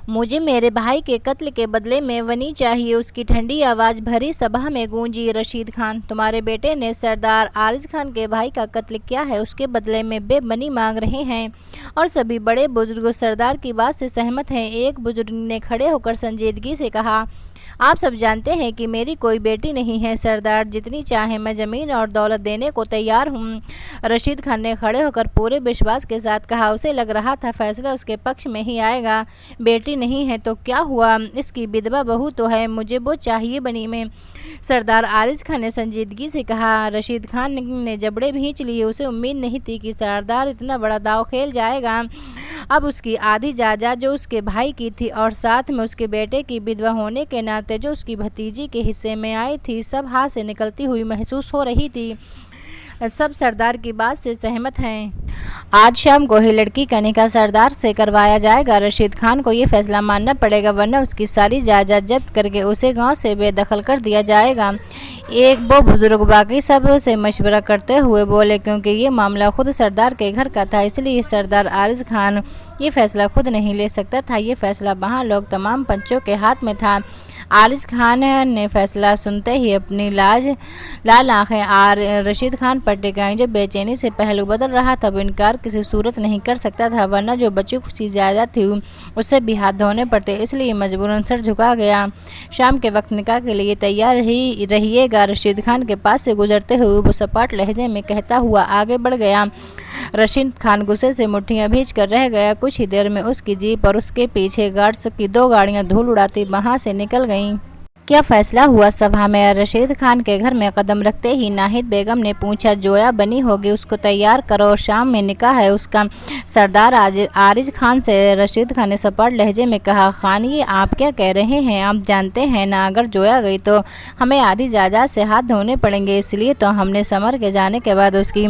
मुझे मेरे भाई के कत्ल के बदले में वनी चाहिए। उसकी ठंडी आवाज़ भरी सभा में गूंजी। रशीद खान, तुम्हारे बेटे ने सरदार आरिज खान के भाई का कत्ल किया है, उसके बदले में बेबनी मांग रहे हैं। और सभी बड़े बुजुर्ग सरदार की बात से सहमत हैं। एक बुजुर्ग ने खड़े होकर संजीदगी से कहा, आप सब जानते हैं कि मेरी कोई बेटी नहीं है सरदार, जितनी चाहे मैं ज़मीन और दौलत देने को तैयार हूँ। रशीद खान ने खड़े होकर पूरे विश्वास के साथ कहा। उसे लग रहा था फैसला उसके पक्ष में ही आएगा। बेटी नहीं है तो क्या हुआ, इसकी विधवा बहू तो है, मुझे वो चाहिए बनी में। सरदार आरिज खान ने संजीदगी से कहा। रशीद खान ने जबड़े भींच लिए। उसे उम्मीद नहीं थी कि सरदार इतना बड़ा दाव खेल जाएगा। अब उसकी आधी जायदाद जो उसके भाई की थी और साथ में उसके बेटे की विधवा होने के नाते जो उसकी भतीजी के हिस्से में आई थी, सब हाथ से निकलती हुई महसूस हो रही थी। सब सरदार की बात से सहमत हैं। आज शाम को ही लड़की का निकाह सरदार से करवाया जाएगा। रशीद खान को ये फैसला मानना पड़ेगा, वरना उसकी सारी जायदाद जब्त करके उसे गांव से बेदखल कर दिया जाएगा। एक वो बुजुर्ग बाकी सब से मशवरा करते हुए बोले, क्योंकि ये मामला खुद सरदार के घर का था, इसलिए सरदार आरिज खान ये फैसला खुद नहीं ले सकता था। ये फैसला वहाँ लोग तमाम पंचों के हाथ में था। आरिज खान ने फैसला सुनते ही अपनी लाल आंखें रशीद खान पर टिकाईं, जो बेचैनी से पहलू बदल रहा था। वो इनकार किसी सूरत नहीं कर सकता था, वरना जो बची खुशी जायदाद थी उससे भी हाथ धोने पड़ते, इसलिए मजबूरन सर झुका गया। शाम के वक्त निकाह के लिए तैयार ही रहिएगा। रशीद खान के पास से गुजरते हुए वो सपाट लहजे में कहता हुआ आगे बढ़ गया। रशीद खान गुस्से से मुट्ठियां भींच कर रह गया। कुछ ही देर में उसकी जीप और उसके पीछे गार्ड्स की 2 गाड़ियां धूल उड़ाती वहां से निकल गईं। क्या फैसला हुआ सभा में? रशीद खान के घर में कदम रखते ही नाहिद बेगम ने पूछा, जोया बनी होगी, उसको तैयार करो, शाम में निकाह है उसका। सरदार आरिज खान से रशीद खान ने सपाट लहजे में कहा। खान, ये आप क्या कह रहे हैं? आप जानते हैं ना, अगर जोया गई तो हमें आधी जायदाद से हाथ धोने पड़ेंगे, इसलिए तो हमने समर के जाने के बाद उसकी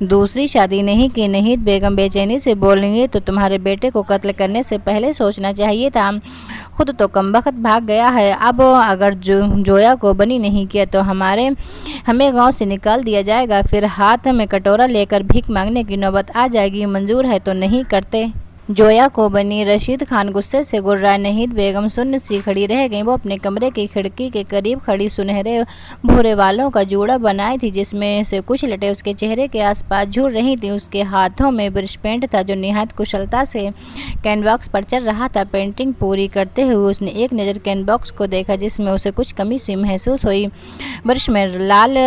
दूसरी शादी नहीं की। नाहिद बेगम बेचैनी से बोलेंगे, तो तुम्हारे बेटे को कत्ल करने से पहले सोचना चाहिए था, खुद तो कमबख्त भाग गया है। अब अगर जोया को बनी नहीं किया तो हमें गांव से निकाल दिया जाएगा, फिर हाथ में कटोरा लेकर भीख मांगने की नौबत आ जाएगी। मंजूर है तो नहीं करते? जोया को बनी? रशीद खान गुस्से से गुर्राए। नाहिद बेगम सुन्न सी खड़ी रह गई। वो अपने कमरे की खिड़की के करीब खड़ी सुनहरे भूरे वालों का जूड़ा बनाई थी, जिसमें से कुछ लटे उसके चेहरे के आसपास झूल रही थी। उसके हाथों में ब्रश पेंट था, जो निहायत कुशलता से कैनवास पर चल रहा था। पेंटिंग पूरी करते हुए उसने एक नज़र कैनवास को देखा, जिसमें उसे कुछ कमी सी महसूस हुई। ब्रश में लाल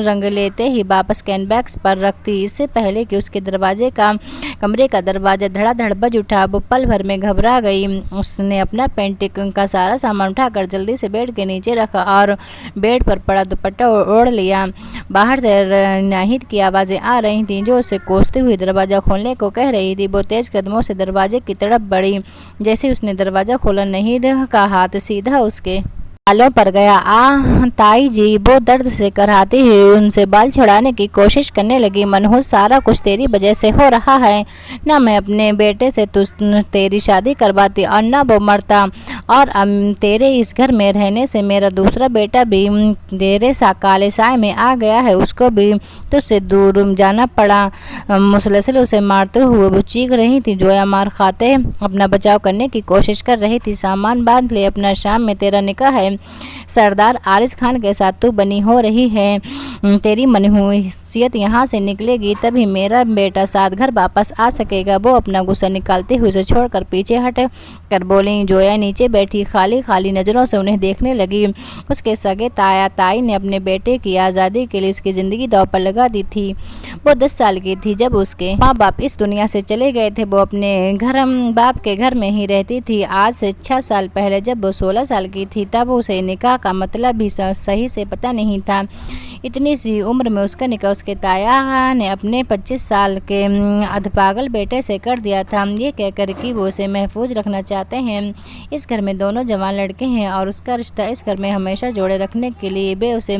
रंग लेते ही वापस कैनवास पर रखती, इससे पहले कि उसके कमरे का दरवाजा धड़ाधड़ बज उठा। वो पल भर में घबरा गई। उसने अपना पेंटिंग का सारा सामान उठाकर जल्दी से बेड के नीचे रखा और बेड पर पड़ा दुपट्टा ओढ़ लिया। बाहर से नाहिद की आवाज़ें आ रही थीं, जो उसे कोसते हुए दरवाज़ा खोलने को कह रही थी। वो तेज कदमों से दरवाजे की तरफ बढ़ी। जैसे उसने दरवाज़ा खोला, नाहिद का हाथ सीधा उसके बालों पर गया। ताई जी, वो दर्द से कराहती हुई उनसे बाल छुड़ाने की कोशिश करने लगी। मनहूस, सारा कुछ तेरी वजह से हो रहा है। ना मैं अपने बेटे से तेरी शादी करवाती और ना वो मरता, और अब तेरे इस घर में रहने से मेरा दूसरा बेटा भी तेरे काले साए में आ गया है, उसको भी तुझसे दूर जाना पड़ा। मुसलसल उसे मारते हुए वो चीख रही थी। जोया मार खाते अपना बचाव करने की कोशिश कर रही थी। सामान बांध ले, अपना शाम में तेरा निकाह है। सरदार आरिज खान के साथ तू बनी हो रही है। तेरी मनहूसियत यहाँ से निकलेगी तभी मेरा बेटा साथ घर वापस आ सकेगा। वो अपना गुस्सा निकालते हुए उसे छोड़कर पीछे हट कर बोली। जोया नीचे बैठी खाली नज़रों से उन्हें देखने लगी। उसके सगे ताई ने अपने बेटे की आज़ादी के लिए इसकी ज़िंदगी दांव पर लगा दी थी। वो 10 साल की थी जब उसके माँ बाप इस दुनिया से चले गए थे। वो अपने बाप के घर में ही रहती थी। आज से 6 साल पहले जब वो 16 साल की थी, तब उसे निकाह का मतलब भी सही से पता नहीं था। इतनी सी उम्र में उसका निकाह उसके ताया ने अपने 25 साल के अधपागल बेटे से कर दिया था, ये कहकर कि वो उसे महफूज रखना चाहते हैं। इस घर में दोनों जवान लड़के हैं और उसका रिश्ता इस घर में हमेशा जोड़े रखने के लिए वे उसे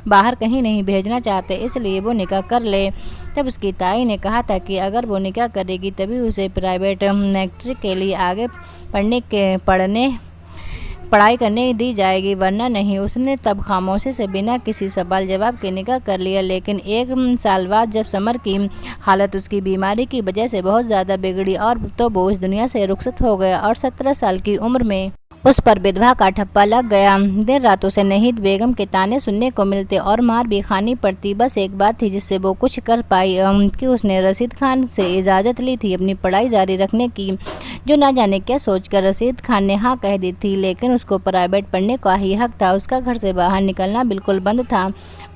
बाहर कहीं नहीं भेजना चाहते, इसलिए वो निकाह कर ले। तब उसकी ताई ने कहा था कि अगर वो निकाह करेगी तभी उसे प्राइवेट मैट्रिक के लिए आगे पढ़ने पढ़ाई करने दी जाएगी वरना नहीं। उसने तब खामोशी से बिना किसी सवाल जवाब के निकाह कर लिया। लेकिन 1 साल बाद जब समर की हालत उसकी बीमारी की वजह से बहुत ज़्यादा बिगड़ी और तो वो इस दुनिया से रुखसत हो गया और 17 साल की उम्र में उस पर विधवा का ठप्पा लग गया। देर रात उसे नहीद बेगम के ताने सुनने को मिलते और मार भी खानी पड़ती। बस एक बात थी जिससे वो कुछ कर पाई कि उसने रशीद खान से इजाज़त ली थी अपनी पढ़ाई जारी रखने की, जो ना जाने क्या सोचकर रशीद खान ने हाँ कह दी थी। लेकिन उसको प्राइवेट पढ़ने का ही हक था। उसका घर से बाहर निकलना बिल्कुल बंद था।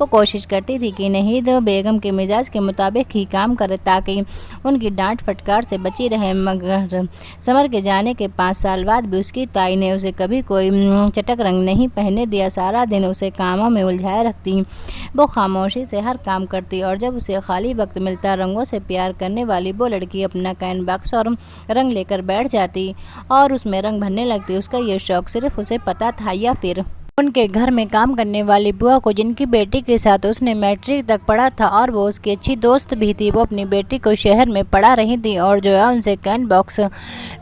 वो कोशिश करती थी कि नहीद बेगम के मिजाज के मुताबिक ही काम करे ताकि उनकी डांट फटकार से बची रहे। मगर समर के जाने के 5 साल बाद भी उसकी ताई ने उसे कभी कोई चटक रंग नहीं पहनने दिया। सारा दिन उसे कामों में उलझाए रखती। वो खामोशी से हर काम करती और जब उसे खाली वक्त मिलता रंगों से प्यार करने वाली वो लड़की अपना कैनवास और रंग लेकर बैठ जाती और उसमें रंग भरने लगती। उसका ये शौक सिर्फ उसे पता था या फिर उनके घर में काम करने वाली बुआ को, जिनकी बेटी के साथ उसने मैट्रिक तक पढ़ा था और वो उसकी अच्छी दोस्त भी थी। वो अपनी बेटी को शहर में पढ़ा रही थी और जो है उनसे कैन बॉक्स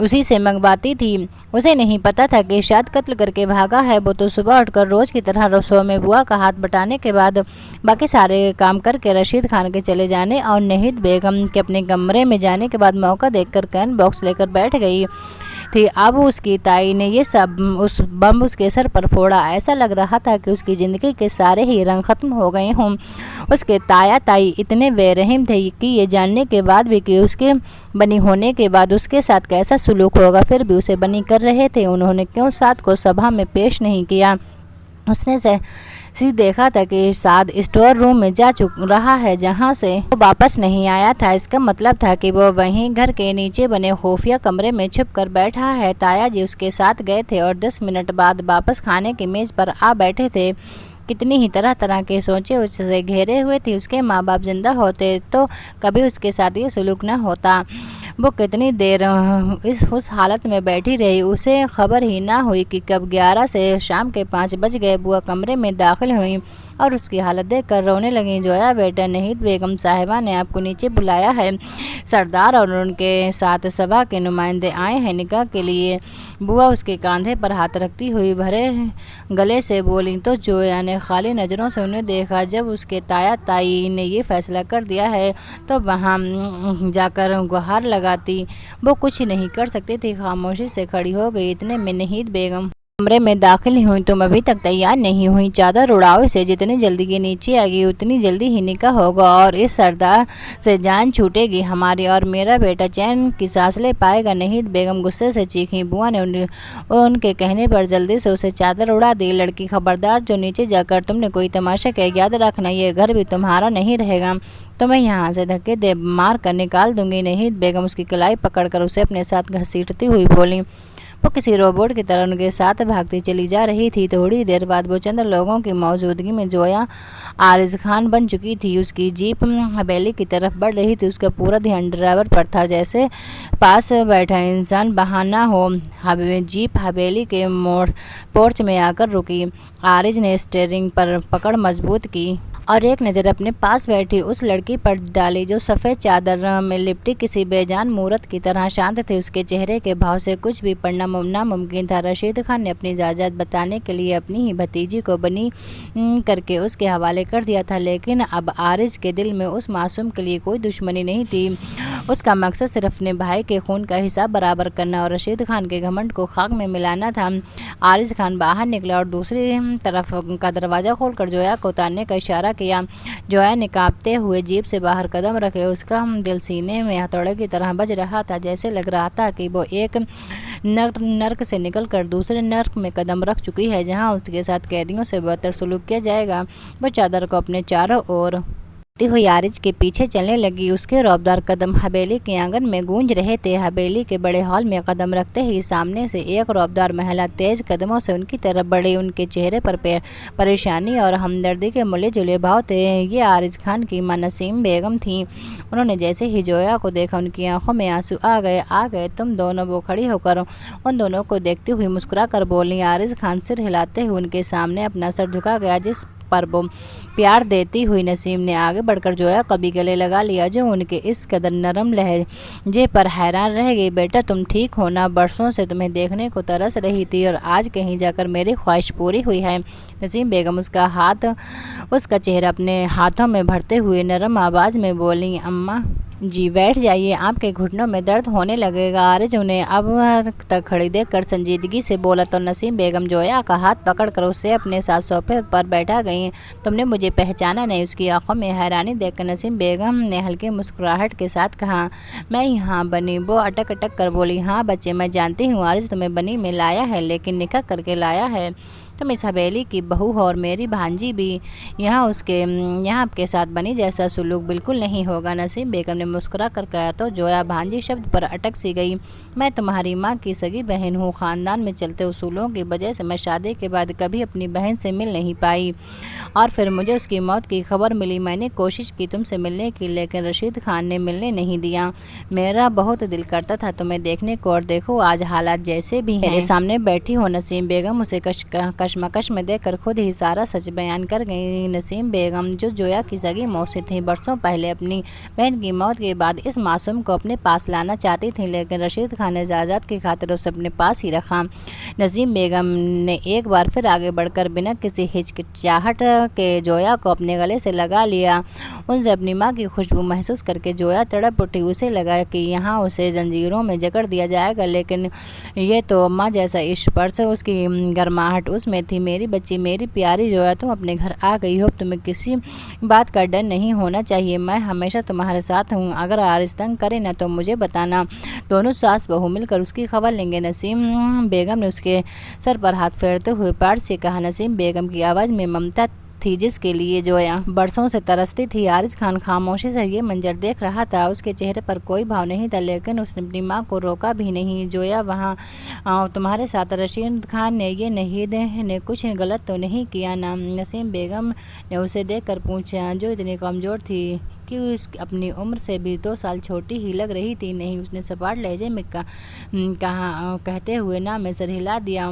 उसी से मंगवाती थी। उसे नहीं पता था कि शायद कत्ल करके भागा है। वो तो सुबह उठकर रोज़ की तरह रसोई में बुआ का हाथ बटाने के बाद बाकी सारे काम करके रशीद खान के चले जाने और नहीद बेगम के अपने कमरे में जाने के बाद मौका देखकर कैन बॉक्स लेकर बैठ गई थी। अब उसकी ताई ने ये सब उस बम उसके सर पर फोड़ा। ऐसा लग रहा था कि उसकी ज़िंदगी के सारे ही रंग ख़त्म हो गए हों। उसके ताया ताई इतने बेरहम थे कि ये जानने के बाद भी कि उसके बनी होने के बाद उसके साथ कैसा सुलूक होगा फिर भी उसे बनी कर रहे थे। उन्होंने क्यों साद को सभा में पेश नहीं किया। उसने से देखा था कि साद स्टोर रूम में जा चुक रहा है जहां से वो वापस नहीं आया था। इसका मतलब था कि वो वहीं घर के नीचे बने खुफिया कमरे में छुप कर बैठा है। ताया जी उसके साथ गए थे और 10 मिनट बाद वापस खाने की मेज़ पर आ बैठे थे। कितनी ही तरह तरह के सोचे उससे घेरे हुए थे। उसके माँ बाप जिंदा होते तो कभी उसके साथ ये सलूक न होता। वो कितनी देर उस हालत में बैठी रही, उसे खबर ही ना हुई कि कब 11 से शाम के 5 बज गए। बुआ कमरे में दाखिल हुई और उसकी हालत देखकर रोने लगी। जोया बेटा, नहीद बेगम साहिबा ने आपको नीचे बुलाया है। सरदार और उनके साथ सभा के नुमाइंदे आए हैं निकाह के लिए। बुआ उसके कंधे पर हाथ रखती हुई भरे गले से बोली तो जोया ने खाली नज़रों से उन्हें देखा। जब उसके ताया ताई ने ये फैसला कर दिया है तो वहाँ जाकर गुहार लगाती। वो कुछ नहीं कर सकती थी, खामोशी से खड़ी हो गई। इतने में नहीद बेगम कमरे में दाखिल हुई। तुम अभी तक तैयार नहीं हुई, चादर उड़ाओ से। जितनी जल्दी ये नीचे आएगी उतनी जल्दी ही निकाह होगा और इस सरदार से जान छूटेगी हमारी और मेरा बेटा चैन की सांस ले पाएगा। नहीद बेगम गुस्से से चीखी। बुआ ने उनके कहने पर जल्दी से उसे चादर उड़ा दी। लड़की, खबरदार, जो नीचे जाकर तुमने कोई तमाशा किया, याद रखना ये घर भी तुम्हारा नहीं रहेगा। तो मैं यहाँ से धक्के दे मार कर निकाल दूंगी। नहीद बेगम उसकी कलाई पकड़कर उसे अपने साथ घसीटती हुई बोली। वो किसी रोबोट की तरह उनके साथ भागती चली जा रही थी। थोड़ी देर बाद वो चंद लोगों की मौजूदगी में जोया आरिज खान बन चुकी थी। उसकी जीप हवेली की तरफ बढ़ रही थी। उसका पूरा ध्यान ड्राइवर पर था, जैसे पास बैठा इंसान बहाना हो। जीप हवेली के पोर्च में आकर रुकी। आरिज ने स्टीयरिंग पर पकड़ मजबूत की और एक नज़र अपने पास बैठी उस लड़की पर डाली जो सफ़ेद चादर में लिपटी किसी बेजान मूरत की तरह शांत थी। उसके चेहरे के भाव से कुछ भी पढ़ना नामुमकिन था। रशीद खान ने अपनी इजाज़त बताने के लिए अपनी ही भतीजी को बनी करके उसके हवाले कर दिया था। लेकिन अब आरिज के दिल में उस मासूम के लिए कोई दुश्मनी नहीं थी। उसका मकसद सिर्फ अपने भाई के खून का हिसाब बराबर करना और रशीद खान के घमंड को खाक में मिलाना था। आरिज खान बाहर निकला और दूसरी तरफ का दरवाज़ा खोलकर जोया को उतारने का इशारा किया। जोया ने कांपते हुए जीप से बाहर कदम रखे। उसका दिल सीने में हथौड़े की तरह बज रहा था। जैसे लग रहा था कि वो एक नर्क से निकलकर दूसरे नर्क में कदम रख चुकी है, जहां उसके साथ कैदियों से बदतर सलूक किया जाएगा। वो चादर को अपने चारों ओर हुई आरिज के पीछे चलने लगी। उसके रौबदार कदम हवेली के आंगन में गूंज रहे थे। हवेली के बड़े हॉल में कदम रखते ही सामने से एक रौबदार महिला तेज कदमों से उनकी तरफ बढ़ी। उनके चेहरे पर परेशानी और हमदर्दी के मिले जुले भाव थे। ये आरिज खान की मां नसीम बेगम थी। उन्होंने जैसे ही जोया को देखा उनकी आंखों में आंसू आ गए। तुम दोनों? वो खड़ी होकर उन दोनों को देखती हुई मुस्कुरा कर बोली। आरिज खान सिर हिलाते हुए उनके सामने अपना सर झुका गया। जिस पर वो प्यार देती हुई नसीम ने आगे बढ़कर जोया कभी गले लगा लिया, जो उनके इस कदर नरम लहजे पर हैरान रह गई। बेटा तुम ठीक हो ना? बरसों से तुम्हें देखने को तरस रही थी और आज कहीं जाकर मेरी ख्वाहिश पूरी हुई है। नसीम बेगम उसका चेहरा अपने हाथों में भरते हुए नरम आवाज में बोली, अम्मा जी बैठ जाइए, आपके घुटनों में दर्द होने लगेगा। आरिज उन्हें अब तक खड़ी देखकर संजीदगी से बोला तो नसीम बेगम जोया का हाथ पकड़कर उसे अपने साथ सोफे पर बैठा गई। तुमने मुझे पहचाना नहीं? उसकी आंखों में हैरानी देखकर नसीम बेगम ने हल्की मुस्कुराहट के साथ कहा, मैं यहाँ बनी। वो अटक अटक कर बोली, हाँ बच्चे मैं जानती हूँ, आरिज तुम्हें बनी में लाया है, लेकिन निकाह करके लाया है। तुम इस हवेली की बहू हो और मेरी भांजी भी। यहाँ आपके साथ बनी जैसा सुलूक बिल्कुल नहीं होगा। नसीम बेगम ने मुस्कुरा कर कहा तो जोया भांजी शब्द पर अटक सी गई। मैं तुम्हारी माँ की सगी बहन हूँ। खानदान में चलते उसूलों की वजह से मैं शादी के बाद कभी अपनी बहन से मिल नहीं पाई और फिर मुझे उसकी मौत की खबर मिली। मैंने कोशिश की तुमसे मिलने की, लेकिन रशीद खान ने मिलने नहीं दिया। मेरा बहुत दिल करता था तुम्हें देखने को, और देखो आज हालात जैसे भी हैं। मेरे सामने बैठी हो। नसीम बेगम उसे कशमकश में देखकर खुद ही सारा सच बयान कर गई। नसीम बेगम जो जोया की सगी मौसी थी, बरसों पहले अपनी बहन की मौत के बाद इस मासूम को अपने पास लाना चाहती थी, लेकिन रशीद खान ने इजाज़त की खातिर उसे अपने पास ही रखा। नसीम बेगम ने एक बार फिर आगे बढ़कर बिना किसी हिचकिचाहट के जोया को अपने गले से लगा लिया। उनसे अपनी माँ की खुशबू महसूस करके जोया तड़प उठी। उसे लगा कि यहाँ उसे जंजीरों में जकड़ दिया जाएगा, लेकिन ये तो अम्मा जैसा स्पर्श, उसकी गर्माहट उसमें थी। मेरी बच्ची, मेरी प्यारी जोया, तुम अपने घर आ गई हो, तुम्हें किसी बात का डर नहीं होना चाहिए। मैं हमेशा तुम्हारे साथ हूँ। अगर आरिस तंग करे ना तो मुझे बताना, दोनों सास बहू मिलकर उसकी खबर लेंगे। नसीम बेगम ने उसके सर पर हाथ फेरते हुए प्यार से कहा। नसीम बेगम की आवाज़ में ममता थी जिसके लिए जोया बरसों से तरसती थी। आरिज खान खामोशी से ये मंजर देख रहा था। उसके चेहरे पर कोई भाव नहीं था, लेकिन उसने अपनी माँ को रोका भी नहीं। जोया वहाँ तुम्हारे साथ रशीद खान ने ये नहीद ने कुछ गलत तो नहीं किया ना? नसीम बेगम ने उसे देखकर पूछा, जो इतनी कमज़ोर थी कि अपनी उम्र से भी 2 साल छोटी ही लग रही थी। नहीं, उसने सपाट लहजे में कहते हुए ना में सर हिला दिया।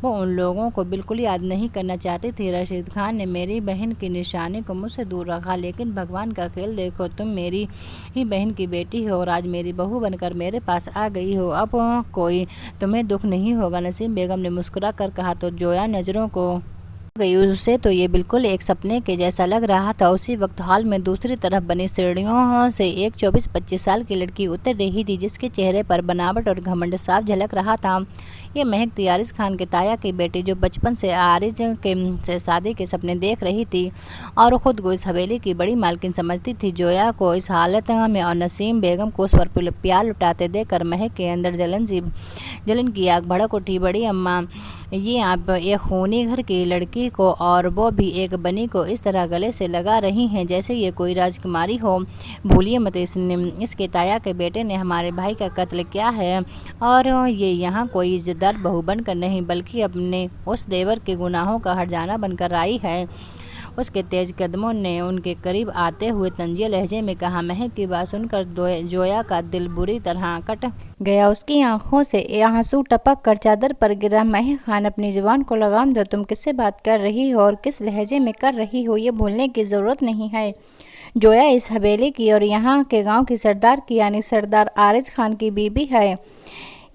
वो उन लोगों को बिल्कुल याद नहीं करना चाहती थी। रशीद खान ने मेरी बहन की निशानी को मुझसे दूर रखा, लेकिन भगवान का खेल देखो, तुम मेरी ही बहन की बेटी हो और आज मेरी बहू बनकर मेरे पास आ गई हो। अब कोई तुम्हें दुख नहीं होगा। नसीम बेगम ने मुस्कुरा कर कहा तो जोया नज़रों को गई। उसे तो ये बिल्कुल एक सपने के जैसा लग रहा था। उसी वक्त हॉल में दूसरी तरफ बनी सीढ़ियों से एक 24-25 साल की लड़की उतर रही थी, जिसके चेहरे पर बनावट और घमंड साफ झलक रहा था। ये महक थी, आरिज खान के ताया की बेटी, जो बचपन से आरिज से शादी के सपने देख रही थी और खुद को इस हवेली की बड़ी मालकिन समझती थी। जोया को इस हालत में और नसीम बेगम को उस पर प्यार लुटाते देखकर महक के अंदर जलन की आग भड़क उठी। बड़ी अम्मा, ये आप एक खूनी घर की लड़की को, और वो भी एक बनी को, इस तरह गले से लगा रही हैं जैसे ये कोई राजकुमारी हो। भूलिए मत, इसके ताया के बेटे ने हमारे भाई का कत्ल किया है, और ये यहाँ कोई इज्जतदार बहू बनकर नहीं, बल्कि अपने उस देवर के गुनाहों का हर्जाना बनकर आई है। उसके तेज कदमों ने उनके करीब आते हुए तंजिया लहजे में कहा। महक की बात सुनकर जोया का दिल बुरी तरह कट गया। उसकी आंखों से आंसू टपक कर चादर पर गिरा। महक खान, अपनी जुबान को लगाम दो। तुम किससे बात कर रही हो और किस लहजे में कर रही हो, ये भूलने की ज़रूरत नहीं है। जोया इस हवेली की और यहाँ के गांव की सरदार की, यानी सरदार आरिज खान की बीबी है।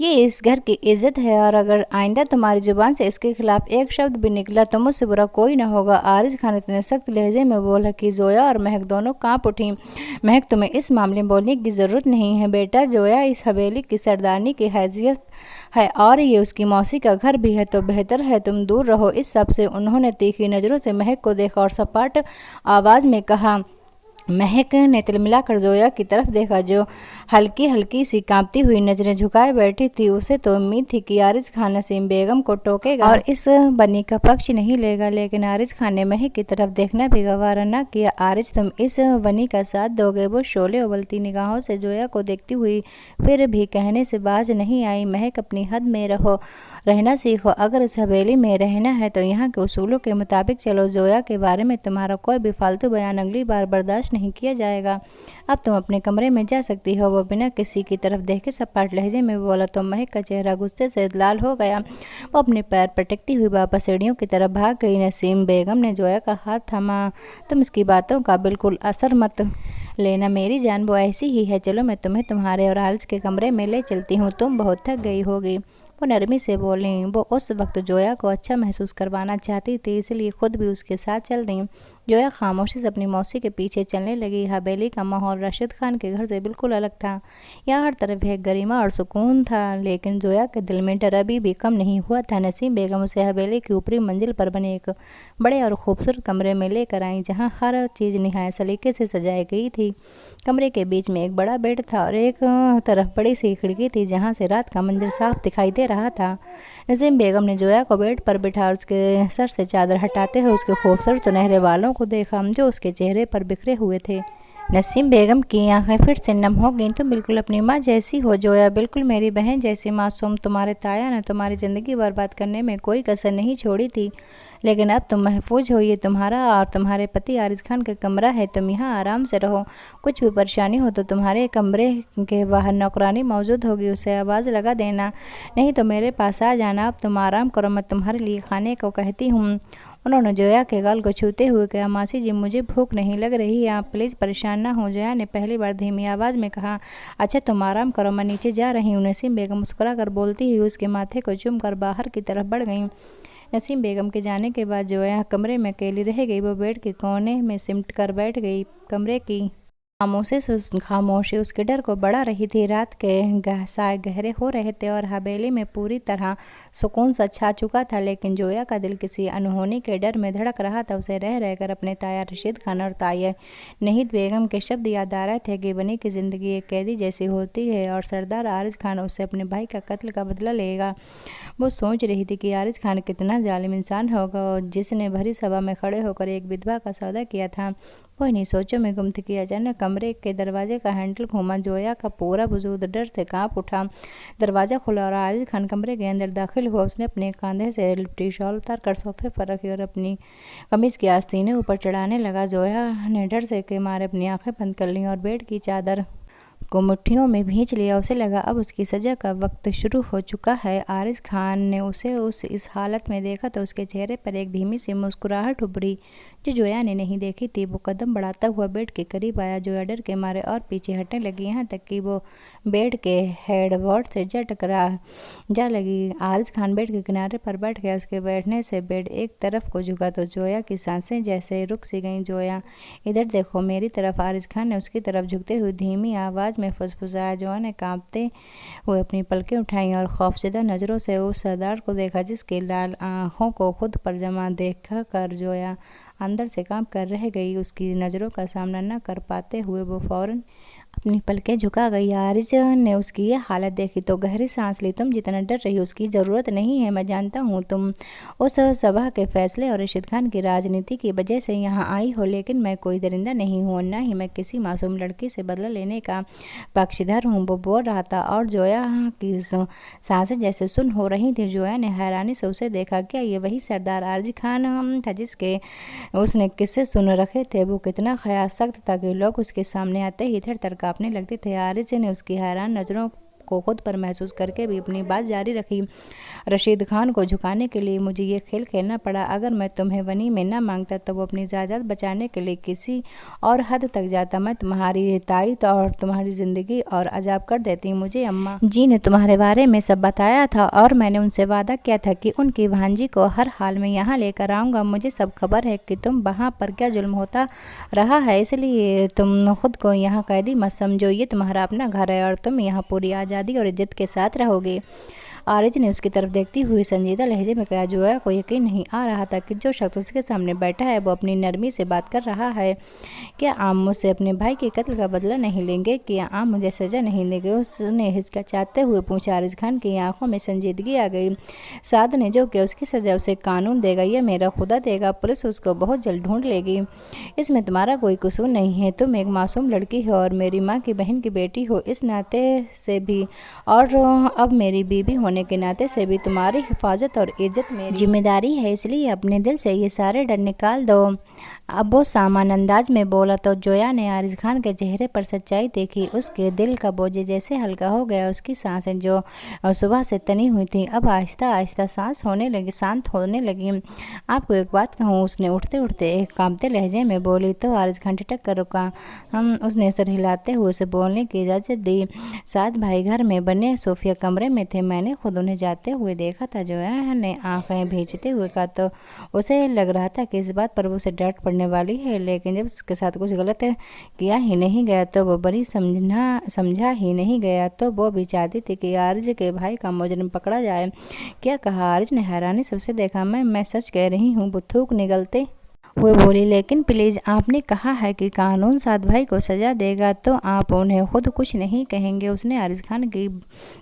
ये इस घर की इज्जत है, और अगर आइंदा तुम्हारी जुबान से इसके खिलाफ एक शब्द भी निकला तो मुझसे बुरा कोई ना होगा। आरिज खान इतने सख्त लहजे में बोला कि जोया और महक दोनों कांप उठी। महक, तुम्हें इस मामले में बोलने की ज़रूरत नहीं है बेटा। जोया इस हवेली की सरदारनी की हैसियत है और ये उसकी मौसी का घर भी है, तो बेहतर है तुम दूर रहो इस सब से। उन्होंने तीखी नज़रों से महक को देखा और सपाट आवाज़ में कहा। महक ने तिलमिलाकर जोया की तरफ देखा, जो हल्की हल्की सी कांपती हुई नजरें झुकाए बैठी थी। उसे तो उम्मीद थी कि आरिज खान नसीम बेगम को टोकेगा और इस बनी का पक्ष नहीं लेगा, लेकिन आरिज खान ने महक की तरफ देखना भी गवारा न किया। आरिज, तुम इस बनी का साथ दोगे? वो शोले उबलती निगाहों से जोया को देखती हुई फिर भी कहने से बाज नहीं आई। महक, अपनी हद में रहना सीखो। अगर इस हवेली में रहना है तो यहाँ के उसूलों के मुताबिक चलो। जोया के बारे में तुम्हारा कोई भी फालतू बयान अगली बार बर्दाश्त बर्दाश्त नहीं किया जाएगा। अब तुम अपने कमरे में जा सकती हो। वो बिना किसी की तरफ देखे सपाट लहजे में बोला तो महक का चेहरा गुस्से से लाल हो गया। वो अपने पैर पटकती हुई वापस सीढ़ियों की तरफ भाग गई। नसीम बेगम ने जोया का हाथ थामा। तुम इसकी बातों का बिल्कुल असर मत लेना मेरी जान, वो ऐसी ही है। चलो मैं तुम्हें तुम्हारे और आरिज के कमरे में ले चलती हूँ, तुम बहुत थक गई होगी, वो नरमी से बोली। वो उस वक्त जोया को अच्छा महसूस करवाना चाहती थी, इसलिए खुद भी उसके साथ चल दी। जोया खामोशी से अपनी मौसी के पीछे चलने लगी। हवेली का माहौल राशिद खान के घर से बिल्कुल अलग था। यहाँ हर तरफ एक गरिमा और सुकून था, लेकिन जोया के दिल में डर अभी भी कम नहीं हुआ था। नसीम बेगम उसे हवेली की ऊपरी मंजिल पर बने एक बड़े और खूबसूरत कमरे में लेकर आई, जहाँ हर चीज़ निहायत सलीके से सजाई गई थी। कमरे के बीच में एक बड़ा बेड था और एक तरफ बड़ी सी खिड़की थी, जहाँ से रात का मंजर साफ दिखाई दे रहा था। नसीम बेगम ने जोया को बेड पर बिठा और उसके सर से चादर हटाते हुए उसके खूबसूरत सुनहरे बालों को देखा, जो उसके चेहरे पर बिखरे हुए थे। नसीम बेगम की आंखें फिर से नम हो गईं। तुम बिल्कुल अपनी माँ जैसी हो जोया, बिल्कुल मेरी बहन जैसी मासूम। तुम्हारे ताया ने तुम्हारी ज़िंदगी बर्बाद करने में कोई कसर नहीं छोड़ी थी, लेकिन अब तुम महफूज हो। ये तुम्हारा और तुम्हारे पति आरिज खान का कमरा है, तुम यहाँ आराम से रहो। कुछ भी परेशानी हो तो तुम्हारे कमरे के बाहर नौकरानी मौजूद होगी, उसे आवाज़ लगा देना, नहीं तो मेरे पास आ जाना। अब तुम आराम करो, मैं तुम्हारे लिए खाने को कहती हूँ। उन्होंने जोया के गाल को छूते हुए कहा, मासी जी मुझे भूख नहीं लग रही है, आप प्लीज़ परेशान ना हो। जोया ने पहली बार धीमी आवाज़ में कहा, अच्छा तुम आराम करो, मैं नीचे जा रही हूँ। नसीम बेगम मुस्कुरा कर बोलती हुई उसके माथे को चूम कर बाहर की तरफ बढ़ गई। नसीम बेगम के जाने के बाद जोया कमरे में अकेली रह गई। वो बेड के कोने में सिमट कर बैठ गई। कमरे की खामोशी उसके डर को बढ़ा रही थी। रात के साए गहरे हो रहे थे और हवेली में पूरी तरह सुकून सा छा चुका था, लेकिन जोया का दिल किसी अनहोनी के डर में धड़क रहा था। उसे रह रहकर अपने ताया रशीद खान और ताया नहीद बेगम के शब्द याद आ रहे थे कि बनी की ज़िंदगी एक कैदी जैसी होती है और सरदार आरिज खान उससे अपने भाई का कत्ल का बदला लेगा। वो सोच रही थी कि आरिज खान कितना जालिम इंसान होगा जिसने भरी सभा में खड़े होकर एक विधवा का सौदा किया था। वो इन्हीं सोचों में गुम थी कि अचानक कमरे के दरवाजे का हैंडल घूमा। जोया का पूरा वजूद डर से कांप उठा। दरवाज़ा खुला और आरिज खान कमरे के अंदर दाखिल हुआ। उसने अपने कंधे से लिपटी शॉल उतार कर सोफे पर रखी और अपनी कमीज की आस्तीनें ऊपर चढ़ाने लगा। जोया ने डर से के मारे अपनी आंखें बंद कर लीं और बेड की चादर को मुट्ठियों में भींच लिया। उसे लगा अब उसकी सज़ा का वक्त शुरू हो चुका है। आरिज खान ने उसे इस हालत में देखा तो उसके चेहरे पर एक धीमी सी मुस्कुराहट उभरी जो जोया ने नहीं देखी थी। वो कदम बढ़ाता हुआ बेड के करीब आया। जोया डर के मारे और पीछे हटने लगी, यहाँ तक कि वो बेड के हेडबोर्ड से जा लगी। आरिज खान बेड के किनारे पर बैठ गया। उसके बैठने से बेड एक तरफ को झुका तो जोया की सांसें जैसे रुक सी गईं। जोया इधर देखो मेरी तरफ। आरिज खान ने उसकी तरफ झुकते हुए धीमी आवाज़ में फुसफुसाया। जोया ने कांपते हुए अपनी पलकें उठाईं और खौफजदा नज़रों से उस सरदार को देखा, जिसकी लाल आंखों को खुद पर जमा देखा कर जोया अंदर से कांप कर रह गई। उसकी नज़रों का सामना न कर पाते हुए वो फौरन अपनी पलकें झुका गई। आरिज ने उसकी यह हालत देखी तो गहरी सांस ली। तुम जितना डर रही हो उसकी ज़रूरत नहीं है। मैं जानता हूँ तुम उस सभा के फैसले और रशीद खान की राजनीति की वजह से यहाँ आई हो, लेकिन मैं कोई दरिंदा नहीं हूँ, न ही मैं किसी मासूम लड़की से बदला लेने का पक्षधर हूँ। वो बोल रहा था और जोया की सांसें जैसे सुन हो रही थी। जोया ने हैरानी से उसे देखा। क्या ये वही सरदार आरिज खान था जिसके उसने किस्से सुन रखे थे? वो कितना ख्याल सख्त था कि लोग उसके सामने आते ही थर कांपने लगते थे। आरिज ने उसकी हैरान नज़रों को खुद पर महसूस करके भी अपनी बात जारी रखी। रशीद खान को झुकाने के लिए मुझे ये खेल खेलना पड़ा। अगर मैं तुम्हें वनी में न मांगता तो वो अपनी जायदाद बचाने के लिए किसी और हद तक जाता। मैं तुम्हारी ताई तो और तुम्हारी ज़िंदगी और अजाब कर देती। मुझे अम्मा जी ने तुम्हारे बारे में सब बताया था और मैंने उनसे वादा किया था कि उनकी भांजी को हर हाल में यहाँ लेकर आऊँगा। मुझे सब खबर है कि तुम वहाँ पर क्या जुल्म होता रहा है, इसलिए तुम खुद को यहाँ कैदी मत समझो। ये तुम्हारा अपना घर है और तुम यहाँ पूरी आज़ादी और इज्जत के साथ रहोगे। आरिज ने उसकी तरफ देखती हुई संजीदा लहजे में कहा। जोया को यकीन नहीं आ रहा था कि जो शख्स उसके सामने बैठा है वो अपनी नरमी से बात कर रहा है। क्या आम मुझसे अपने भाई के कत्ल का बदला नहीं लेंगे? क्या आम मुझे सज़ा नहीं देंगे? उसने हिचकिचाते हुए पूछा। आरिज खान की आंखों में संजीदगी आ गई। साद ने जो किया उसकी सज़ा उसे कानून देगा या मेरा खुदा देगा? पुलिस उसको बहुत जल्द ढूंढ लेगी। इसमें तुम्हारा कोई कसूर नहीं है। तुम एक मासूम लड़की हो और मेरी माँ की बहन की बेटी हो, इस नाते से भी, और अब मेरी बीवी होने होने के नाते से भी तुम्हारी हिफाजत और इज्जत मेरी जिम्मेदारी है, इसलिए अपने दिल से ये सारे डर निकाल दो। अब वो सामान अंदाज में बोला तो जोया ने आरिज खान के चेहरे पर सच्चाई देखी। उसके दिल का बोझ जैसे हल्का हो गया। उसकी सांसें जो सुबह से तनी हुई थी अब आहिस्ता आहिस्ता शांत होने लगी। आपको एक बात कहूँ, उसने उठते उठते एक कांपते लहजे में बोली। तो आरिज खान ठिठक कर रुका। उसने सर हिलाते हुए उसे बोलने की इजाज़त दी। सात भाई घर में बने सोफिया कमरे में थे, मैंने खुद उन्हें जाते हुए देखा था। जोया ने आंखें भींचते हुए कहा। तो उसे लग रहा था कि इस बात पर वो उसे डांट पड़ने वाली है, लेकिन जब उसके साथ कुछ गलत किया ही नहीं गया तो वो बड़ी समझा ही नहीं गया तो वो भी चाहती थी कि आरिज के भाई का मुजरिम पकड़ा जाए। क्या कहा? आरिज ने हैरानी से उसे देखा। मैं सच कह रही हूँ, वो थूक निगलते वो बोली। लेकिन प्लीज़, आपने कहा है कि कानून सात भाई को सज़ा देगा, तो आप उन्हें खुद कुछ नहीं कहेंगे? उसने आरिज खान की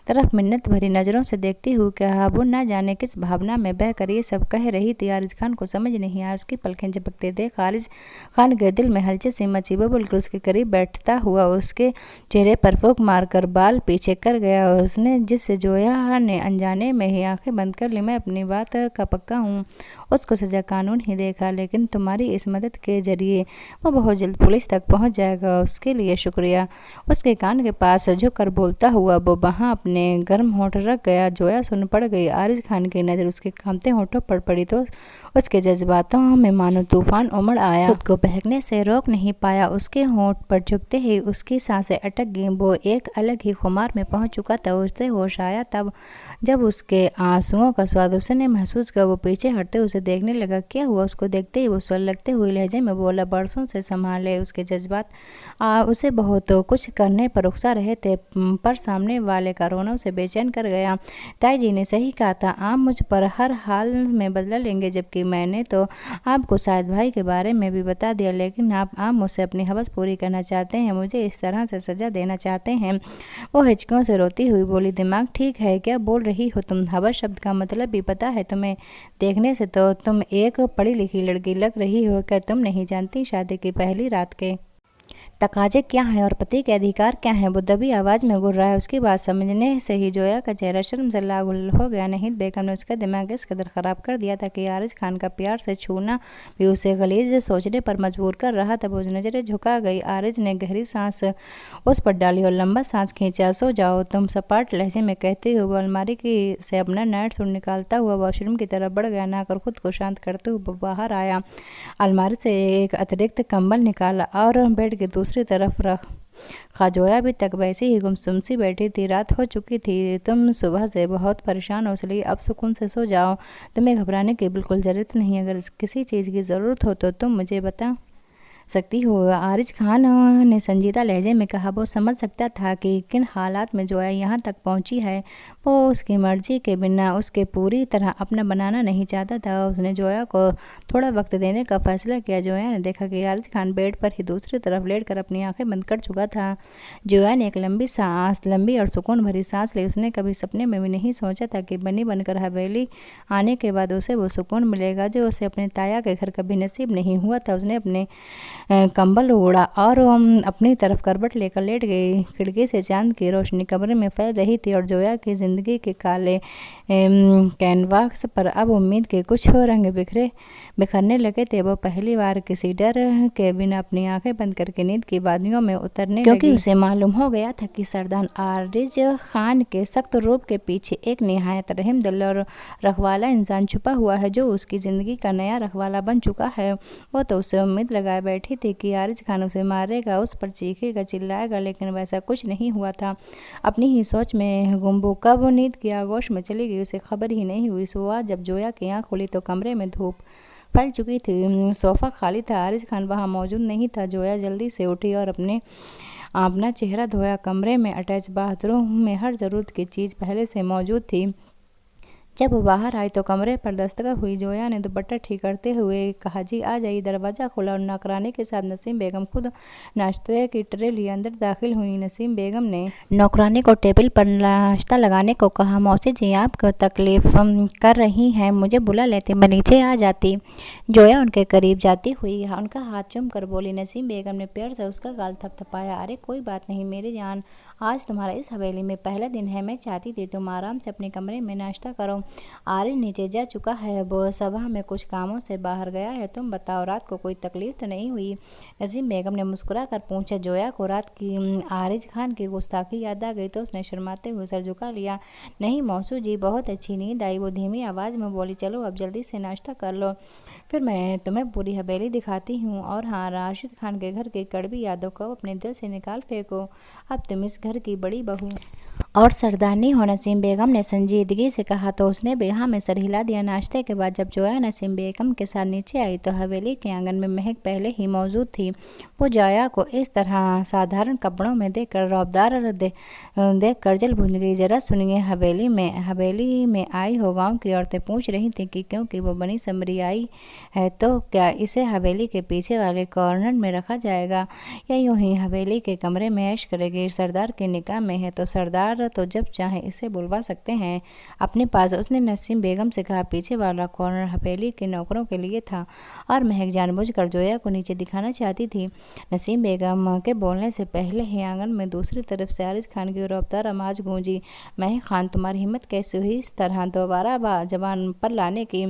तरफ मिन्नत भरी नज़रों से देखती हुई कहा। वो न जाने किस भावना में बह कर ये सब कह रही थी। आरिज खान को समझ नहीं आया। उसकी पलकें झपकते देख आरिज खान के दिल में हलचल सी मची। वो बिल्कुल उसके करीब बैठता हुआ उसके चेहरे पर फूंक मारकर बाल पीछे कर गया। उसने जिससे जोया ने अनजाने में ही आंखें बंद कर ली। मैं अपनी बात का पक्का हूँ, उसको सज़ा कानून ही देगा, लेकिन तुम्हारी इस मदद के जरिए वो बहुत जल्द पुलिस तक पहुंच जाएगा। उसके लिए शुक्रिया। उसके कान के पास झुककर बोलता हुआ वो वहां अपने गर्म होंठ रख गया। जोया सुन पड़ गई। आरिज खान की नज़र उसके कांपते होंठों पर पड़ी तो उसके जज्बातों में मानो तूफान उमड़ आया। खुद को बहकने से रोक नहीं पाया। उसके होंठ पर झुकते ही उसकी सांसें अटक गईं। वो एक अलग ही खुमार में पहुंच चुका था। उसे होश आया तब जब उसके आंसुओं का स्वाद उसने महसूस किया। वो पीछे हटते उसे देखने लगा। क्या हुआ? उसको देखते ही वो स्वर लगते हुए लहजे में बोला। बरसों से संभाले उसके जज्बात उसे बहुत कुछ करने पर उकसा रहे थे, पर सामने वाले का रोना उसे बेचैन कर गया। ताई जी ने सही कहा था, आप मुझ पर हर हाल में बदला लेंगे, जबकि मैंने तो आपको शायद भाई के बारे में भी बता दिया, लेकिन आप मुझसे अपनी हवस पूरी करना चाहते हैं, मुझे इस तरह से सजा देना चाहते हैं। वो हिचकियों से रोती हुई बोली। दिमाग ठीक है? क्या बोल रही हो तुम? हवस शब्द का मतलब भी पता है तुम्हें? देखने से तो तुम एक पढ़ी लिखी लड़की लग रही हो। क्या तुम नहीं जानती शादी की पहली रात के तकाजे क्या है और पति के अधिकार क्या है? वो दबी आवाज़ में गुर्रा है। उसकी बात समझने से ही जोया का चेहरा शर्म से लाल हो गया। नहीं, बेगम ने उसका दिमाग इस कदर ख़राब कर दिया था कि आरिज खान का प्यार से छूना भी उसे गलीज सोचने पर मजबूर कर रहा था। वो नज़रें झुका गई। आरिज ने गहरी सांस उस पर डाली और लंबा सांस खींचा। सो जाओ तुम, सपाट लहजे में कहते हुए अलमारी से अपना नाइट सूट निकालता हुआ वॉशरूम की तरफ बढ़ गया। ना कर खुद को शांत करते हुए बाहर आया। अलमारी से एक अतिरिक्त कंबल निकाला और बेड के दूसरी तरफ रख जोया अभी तक वैसे ही गुमसुम सी बैठी थी। रात हो चुकी थी। तुम सुबह से बहुत परेशान हो, इसलिए अब सुकून से सो जाओ। तुम्हें घबराने की बिल्कुल ज़रूरत नहीं। अगर किसी चीज़ की ज़रूरत हो तो तुम मुझे बता सकती हो, आरिज खान ने संजीदा लहजे में कहा। वो समझ सकता था कि किन हालात में जोया यहाँ तक पहुँची है। वो उसकी मर्जी के बिना उसके पूरी तरह अपना बनाना नहीं चाहता था। उसने जोया को थोड़ा वक्त देने का फैसला किया। जोया ने देखा कि आरिज खान बेड पर ही दूसरी तरफ लेटकर अपनी आंखें बंद कर चुका था। जोया ने एक लंबी और सुकून भरी सांस ली। उसने कभी सपने में भी नहीं सोचा था कि बनी बनकर हवेली आने के बाद उसे वो सुकून मिलेगा जो उसे अपने ताया के घर कभी नसीब नहीं हुआ था। उसने अपने कंबल ओढ़ा और अपनी तरफ करवट लेकर लेट गई। खिड़की से चांद की रोशनी कमरे में फैल रही थी और जोया की जिंदगी के काले कैनवास पर अब उम्मीद के कुछ रंग बिखरने लगे थे। वो पहली बार किसी डर के बिना अपनी आंखें बंद करके नींद की वादियों में उतरने क्योंकि उसे मालूम हो गया था कि सरदार आरिज खान के सख्त रूप के पीछे एक निहायत रहम दिल और रखवाला इंसान छुपा हुआ है, जो उसकी ज़िंदगी का नया रखवाला बन चुका है। वो तो उसे उम्मीद लगाए बैठी थी कि आरिज खान उसे मारेगा, उस पर चीखेगा, चिल्लाएगा, लेकिन वैसा कुछ नहीं हुआ था। अपनी ही सोच में गुम वो कब नींद की आगोश में चली गई, उसे खबर ही नहीं हुई। सुबह जब जोया की आँख खुली तो कमरे में धूप फैल चुकी थी। सोफ़ा खाली था। आरिज खान वहाँ मौजूद नहीं था। जोया जल्दी से उठी और अपना चेहरा धोया। कमरे में अटैच बाथरूम में हर ज़रूरत की चीज़ पहले से मौजूद थी। जब वो बाहर आई तो कमरे पर दस्तक हुई। जोया ने दुपट्टा ठीक करते हुए कहा, जी आ जाइए। दरवाज़ा खुला और नौकरानी के साथ नसीम बेगम खुद नाश्ते की ट्रे लिए अंदर दाखिल हुई। नसीम बेगम ने नौकरानी को टेबल पर नाश्ता लगाने को कहा। मौसी जी आपको तकलीफ़ कर रही हैं, मुझे बुला लेती, मैं नीचे आ जाती। जोया उनके करीब जाती हुई उनका हाथ चूम कर बोली। नसीम बेगम ने प्यार से उसका गाल थपथपाया। अरे कोई बात नहीं मेरी जान, आज तुम्हारा इस हवेली में पहला दिन है। मैं चाहती थी तुम आराम से अपने कमरे में नाश्ता करो। आर्यन नीचे जा चुका है, वो सभा में कुछ कामों से बाहर गया है। तुम बताओ, रात को कोई तकलीफ तो नहीं हुई? नसीम बेगम ने मुस्कुरा कर पूछा। जोया को रात की आरिज खान की गुस्ताखी याद आ गई तो उसने शर्माते हुए सर झुका लिया। नहीं मौसू जी, बहुत अच्छी नींद आई। वो धीमी आवाज़ में बोली। चलो अब जल्दी से नाश्ता कर लो, फिर मैं तुम्हें पूरी हवेली दिखाती हूँ। और हाँ, राशिद खान के घर की कड़वी यादों को अपने दिल से निकाल फेंको। अब तुम इस घर की बड़ी बहू और सरदारनी हो। नसीम बेगम ने संजीदगी से कहा तो उसने बेहा में सर हिला दिया। नाश्ते के बाद जब जोया नसीम बेगम के साथ नीचे आई तो हवेली के आंगन में महक पहले ही मौजूद थी। वो जोया को इस तरह साधारण कपड़ों में देखकर रौबदार देखकर जल भून गई। जरा सुनिए, हवेली में आई हो। गाँव की औरतें पूछ रही थी कि क्योंकि वो बनी समरी आई है तो क्या इसे हवेली के पीछे वाले कॉर्नर में रखा जाएगा या यूं ही हवेली के कमरे में ऐश करेगी? सरदार की निगाह में है तो सरदार तो जब चाहे इसे बुलवा सकते हैं अपने पास। उसने नसीम बेगम से कहा। पीछे वाला कॉर्नर हवेली के नौकरों के लिए था और महक जानबूझकर जोया को नीचे दिखाना चाहती थी। नसीम बेगम के बोलने से पहले ही आंगन में दूसरी तरफ से आरिज खान की रफ्तार आवाज गूंजी। महक खान, तुम्हारी हिम्मत कैसे हुई इस तरह दोबारा जबान पर लाने की?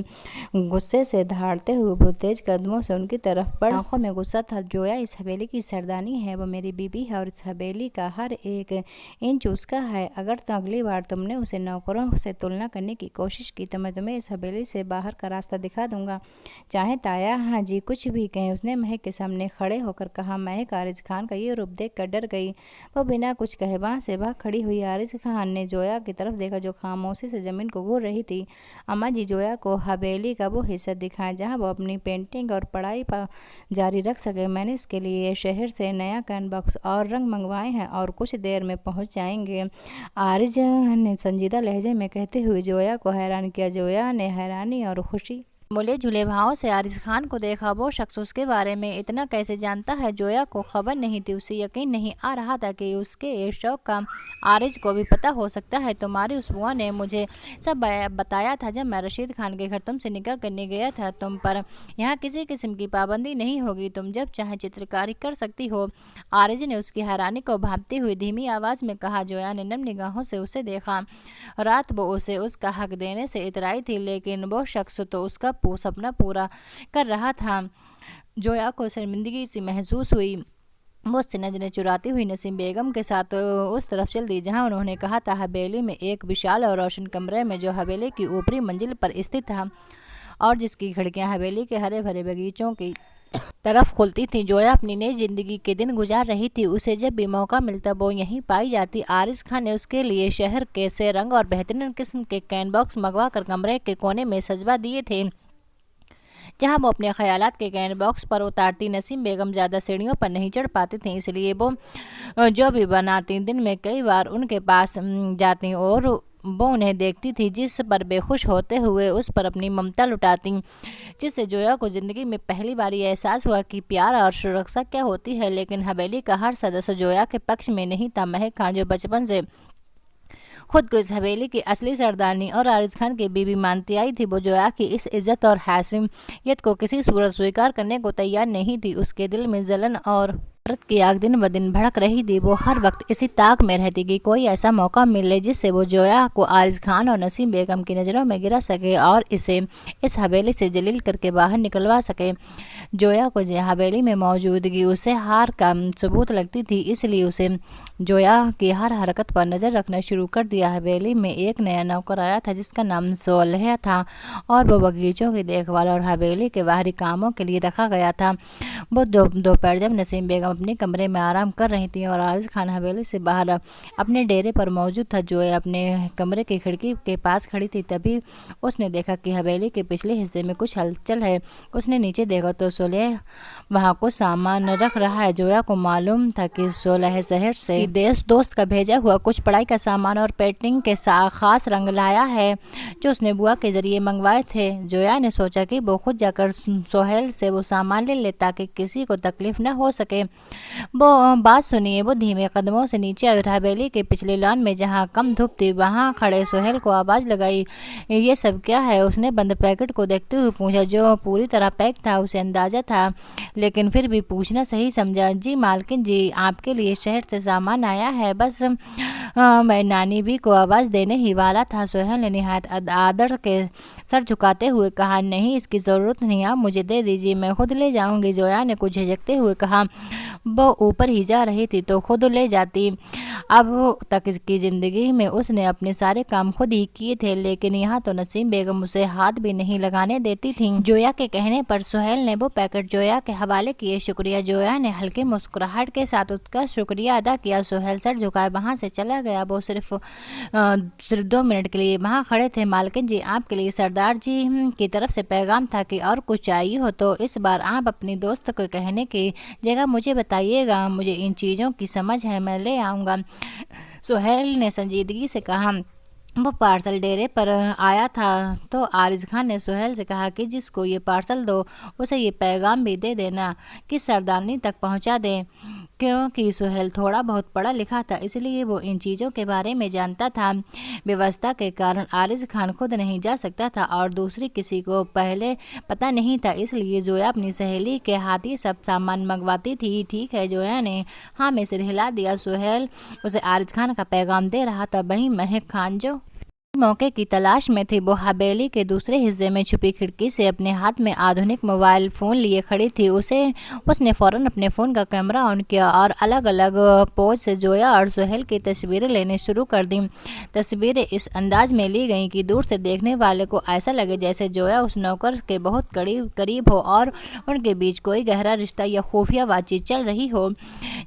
गुस्से से धाड़ते हुए वो तेज कदमों से उनकी तरफ बढ़। आंखों में गुस्सा था। जोया इस हवेली की सरदारनी है, वो मेरी बीबी है और इस हवेली का हर एक इंच उसका है। अगर तो अगली बार तुमने उसे नौकरों से तुलना करने की कोशिश की तो मैं तुम्हें इस हवेली से बाहर का रास्ता दिखा दूंगा, चाहे ताया हाँ जी कुछ भी कहें। उसने महक के सामने खड़े होकर कहा। महक आरिज खान का ये रूप देख कर डर गई। वो बिना कुछ कहे वहाँ से भाग खड़ी हुई। आरिज खान ने जोया की तरफ देखा जो खामोशी से जमीन को घूर रही थी। अम्मा जी, जोया को हवेली का वो हिस्सा दिखाएं जहाँ वो अपनी पेंटिंग और पढ़ाई पर जारी रख सके। मैंने इसके लिए शहर से नया कैन बॉक्स और रंग मंगवाए हैं और कुछ देर में पहुँच जाएंगे, आरिज ने संजीदा लहजे में कहते हुए जोया को हैरान किया। जोया ने हैरानी और खुशी मिले जुले भाव से आरिज खान को देखा। वो शख्स उसके बारे में इतना कैसे जानता है? जोया को खबर नहीं थी। उसे यकीन नहीं आ रहा था कि उसके इस शौक का आरिज को भी पता हो सकता है। तुम्हारी उस बुआ ने मुझे सब बताया था जब मैं रशीद खान के घर तुमसे निकाह करने गया था। तुम पर यहाँ किसी किस्म की पाबंदी नहीं होगी, तुम जब चाहे चित्रकारी कर सकती हो। आरिज ने उसकी हैरानी को भांपती हुई धीमी आवाज़ में कहा। जोया ने नम निगाहों से उसे देखा। रात वो उसे उसका हक देने से इतराई थी, लेकिन वो शख्स तो उसका सपना पूरा कर रहा था। जोया को शर्मिंदगी सी महसूस हुई। वो उससे नजरें चुराती हुई नसीम बेगम के साथ उस तरफ चल दी जहां उन्होंने कहा था। हवेली में एक विशाल और रोशन कमरे में जो हवेली की ऊपरी मंजिल पर स्थित था और जिसकी खिड़कियां हवेली के हरे भरे बगीचों की तरफ खुलती थी। जोया अपनी नई जिंदगी के दिन गुजार रही थी। उसे जब भी मौका मिलता वो यहीं पाई जाती। आरिज खान ने उसके लिए शहर के से रंग और बेहतरीन किस्म के कैन बॉक्स मंगवा कर कमरे के कोने में सजवा दिए थे जहां वो अपने ख्यालात के कैन बॉक्स पर उतारती। नसीम बेगम ज़्यादा सीढ़ियों पर नहीं चढ़ पाती थी, इसलिए वो जो भी बनाती दिन में कई बार उनके पास जाती और वो उन्हें देखती थी, जिस पर बेखुश होते हुए उस पर अपनी ममता लुटाती, जिससे जोया को ज़िंदगी में पहली बार ये एहसास हुआ कि प्यार और सुरक्षा क्या होती है। लेकिन हवेली का हर सदस्य जोया के पक्ष में नहीं था। महक खान जो बचपन से खुद को इस हवेली की असली सरदारनी और आरिज खान की बीवी मानती आई थी, वो जोया की इस इज्जत और हैसियत को किसी सूरत स्वीकार करने को तैयार नहीं थी। उसके दिल में जलन और नफरत की आग दिन ब दिन भड़क रही थी। वो हर वक्त इसी ताक में रहती कि कोई ऐसा मौका मिले जिससे वो जोया को आरिज खान और नसीम बेगम की नज़रों में गिरा सके और इसे इस हवेली से जलील करके बाहर निकलवा सके। जोया को हवेली में मौजूदगी उसे हार का सबूत लगती थी, इसलिए उसे जोया की हर हरकत पर नज़र रखना शुरू कर दिया। हवेली में एक नया नौकर आया था जिसका नाम सोलह था और वो बगीचों की देखभाल और हवेली के बाहरी कामों के लिए रखा गया था। वो दोपहर जब नसीम बेगम अपने कमरे में आराम कर रही थी और आरिज खान हवेली से बाहर अपने डेरे पर मौजूद था, जोया अपने कमरे की खिड़की के पास खड़ी थी, तभी उसने देखा कि हवेली के पिछले हिस्से में कुछ हलचल है। उसने नीचे देखा तो सोलह वहाँ कुछ सामान रख रहा है। जोया को मालूम था कि सोलह शहर से दोस्त का भेजा हुआ कुछ पढ़ाई का सामान और पेंटिंग के खास रंग लाया है जो उसने बुआ के जरिए मंगवाए थे। जोया ने सोचा कि वो खुद जाकर सोहेल से वो सामान ले ले ताकि किसी को तकलीफ न हो सके। वो बात सुनिए, वो धीमे कदमों से नीचे आई। हवेली के पिछले लॉन में जहाँ कम धूप थी वहाँ खड़े सोहेल को आवाज़ लगाई। ये सब क्या है? उसने बंद पैकेट को देखते हुए पूछा जो पूरी तरह पैक था। उसे अंदाजा था लेकिन फिर भी पूछना सही समझा। जी मालकिन जी, आपके लिए शहर से सामान मेहमान आया है, बस मैं नानी भी को आवाज़ देने ही वाला था। सोहेल ने निहायत आदर के सर झुकाते हुए कहा, नहीं इसकी ज़रूरत नहीं, आप मुझे दे दीजिए, मैं खुद ले जाऊंगी। जोया ने कुछ झिझकते हुए कहा, वो ऊपर ही जा रही थी तो खुद ले जाती। अब तक की ज़िंदगी में उसने अपने सारे काम खुद ही किए थे, लेकिन यहाँ तो नसीम बेगम उसे हाथ भी नहीं लगाने देती थी। जोया के कहने पर सोहेल ने वो पैकेट जोया के हवाले किए। शुक्रिया। जोया ने हल्की मुस्कुराहट के साथ उसका शुक्रिया अदा किया। सोहेल सर झुकाए वहाँ से चला गया। वो सिर्फ 2 मिनट के लिए वहाँ खड़े थे। मालकिन जी, आपके लिए सरदार जी की तरफ से पैगाम था कि और कुछ चाहिए हो तो इस बार आप अपनी दोस्त को कहने की जगह मुझे बताइएगा, मुझे इन चीज़ों की समझ है, मैं ले आऊँगा। सोहेल ने संजीदगी से कहा, वो पार्सल डेरे पर आया था तो आरिज खान ने सोहेल से कहा कि जिसको ये पार्सल दो उसे ये पैगाम भी दे देना कि सरदारनी तक पहुंचा दें। क्योंकि सोहेल थोड़ा बहुत पढ़ा लिखा था, इसलिए वो इन चीज़ों के बारे में जानता था। व्यवस्था के कारण आरिज खान खुद नहीं जा सकता था और दूसरी किसी को पहले पता नहीं था, इसलिए जोया अपनी सहेली के हाथ ही सब सामान मंगवाती थी। ठीक है, जोया ने हाँ में सिर हिला दिया। सोहेल उसे आरिज खान का पैगाम दे रहा था। वहीं महक खान जो मौके की तलाश में थी, वो हवेली के दूसरे हिस्से में छुपी खिड़की से अपने हाथ में आधुनिक मोबाइल फ़ोन लिए खड़ी थी। उसने फ़ौरन अपने फ़ोन का कैमरा ऑन किया और अलग अलग पोज से जोया और सोहेल की तस्वीरें लेने शुरू कर दी। तस्वीरें इस अंदाज में ली गईं कि दूर से देखने वाले को ऐसा लगे जैसे जोया उस नौकर के बहुत करीब हो और उनके बीच कोई गहरा रिश्ता या खुफिया बातचीत चल रही हो।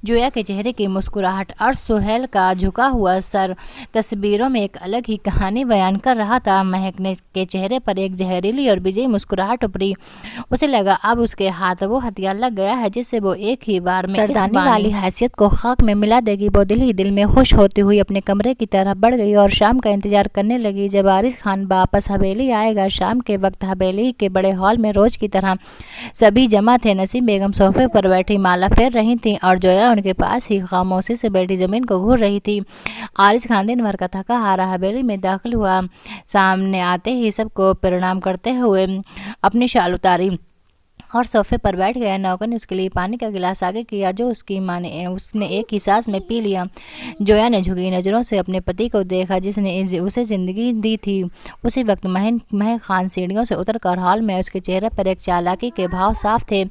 जोया के चेहरे की मुस्कुराहट और सोहेल का झुका हुआ सर तस्वीरों में एक अलग ही कहानी बयान कर रहा था। महक के चेहरे पर एक जहरीली और विजयी मुस्कुराहट उभरी। उसे लगा अब उसके हाथ वो हथियार लग गया है जिससे वो एक ही बार में सरदारनी वाली हैसियत को खाक में मिला देगी। वो दिल ही दिल में खुश होती हुई अपने कमरे की तरफ बढ़ गई और शाम का इंतजार करने लगी जब आरिज खान वापस हवेली आएगा। शाम के वक्त हवेली के बड़े हॉल में रोज की तरह सभी जमा थे। नसीम बेगम सोफे पर बैठी माला फेर रही थी और जोया उनके पास ही खामोशी से बैठी जमीन को घूर रही थी। आरिज खान दिन भर का थका हारा हवेली में दाखिल हुआ। सामने आते ही सबको प्रणाम करते हुए अपनी शाल उतारी और सोफे पर बैठ गया। नौकर ने उसके लिए पानी का गिलास आगे किया जो उसकी माँ ने उसने एक ही सांस में पी लिया। जोया ने झुकी नज़रों से अपने पति को देखा जिसने उसे ज़िंदगी दी थी। उसी वक्त महक खान सीढ़ियों से उतरकर हॉल में उसके चेहरे पर एक चालाकी के भाव साफ थे।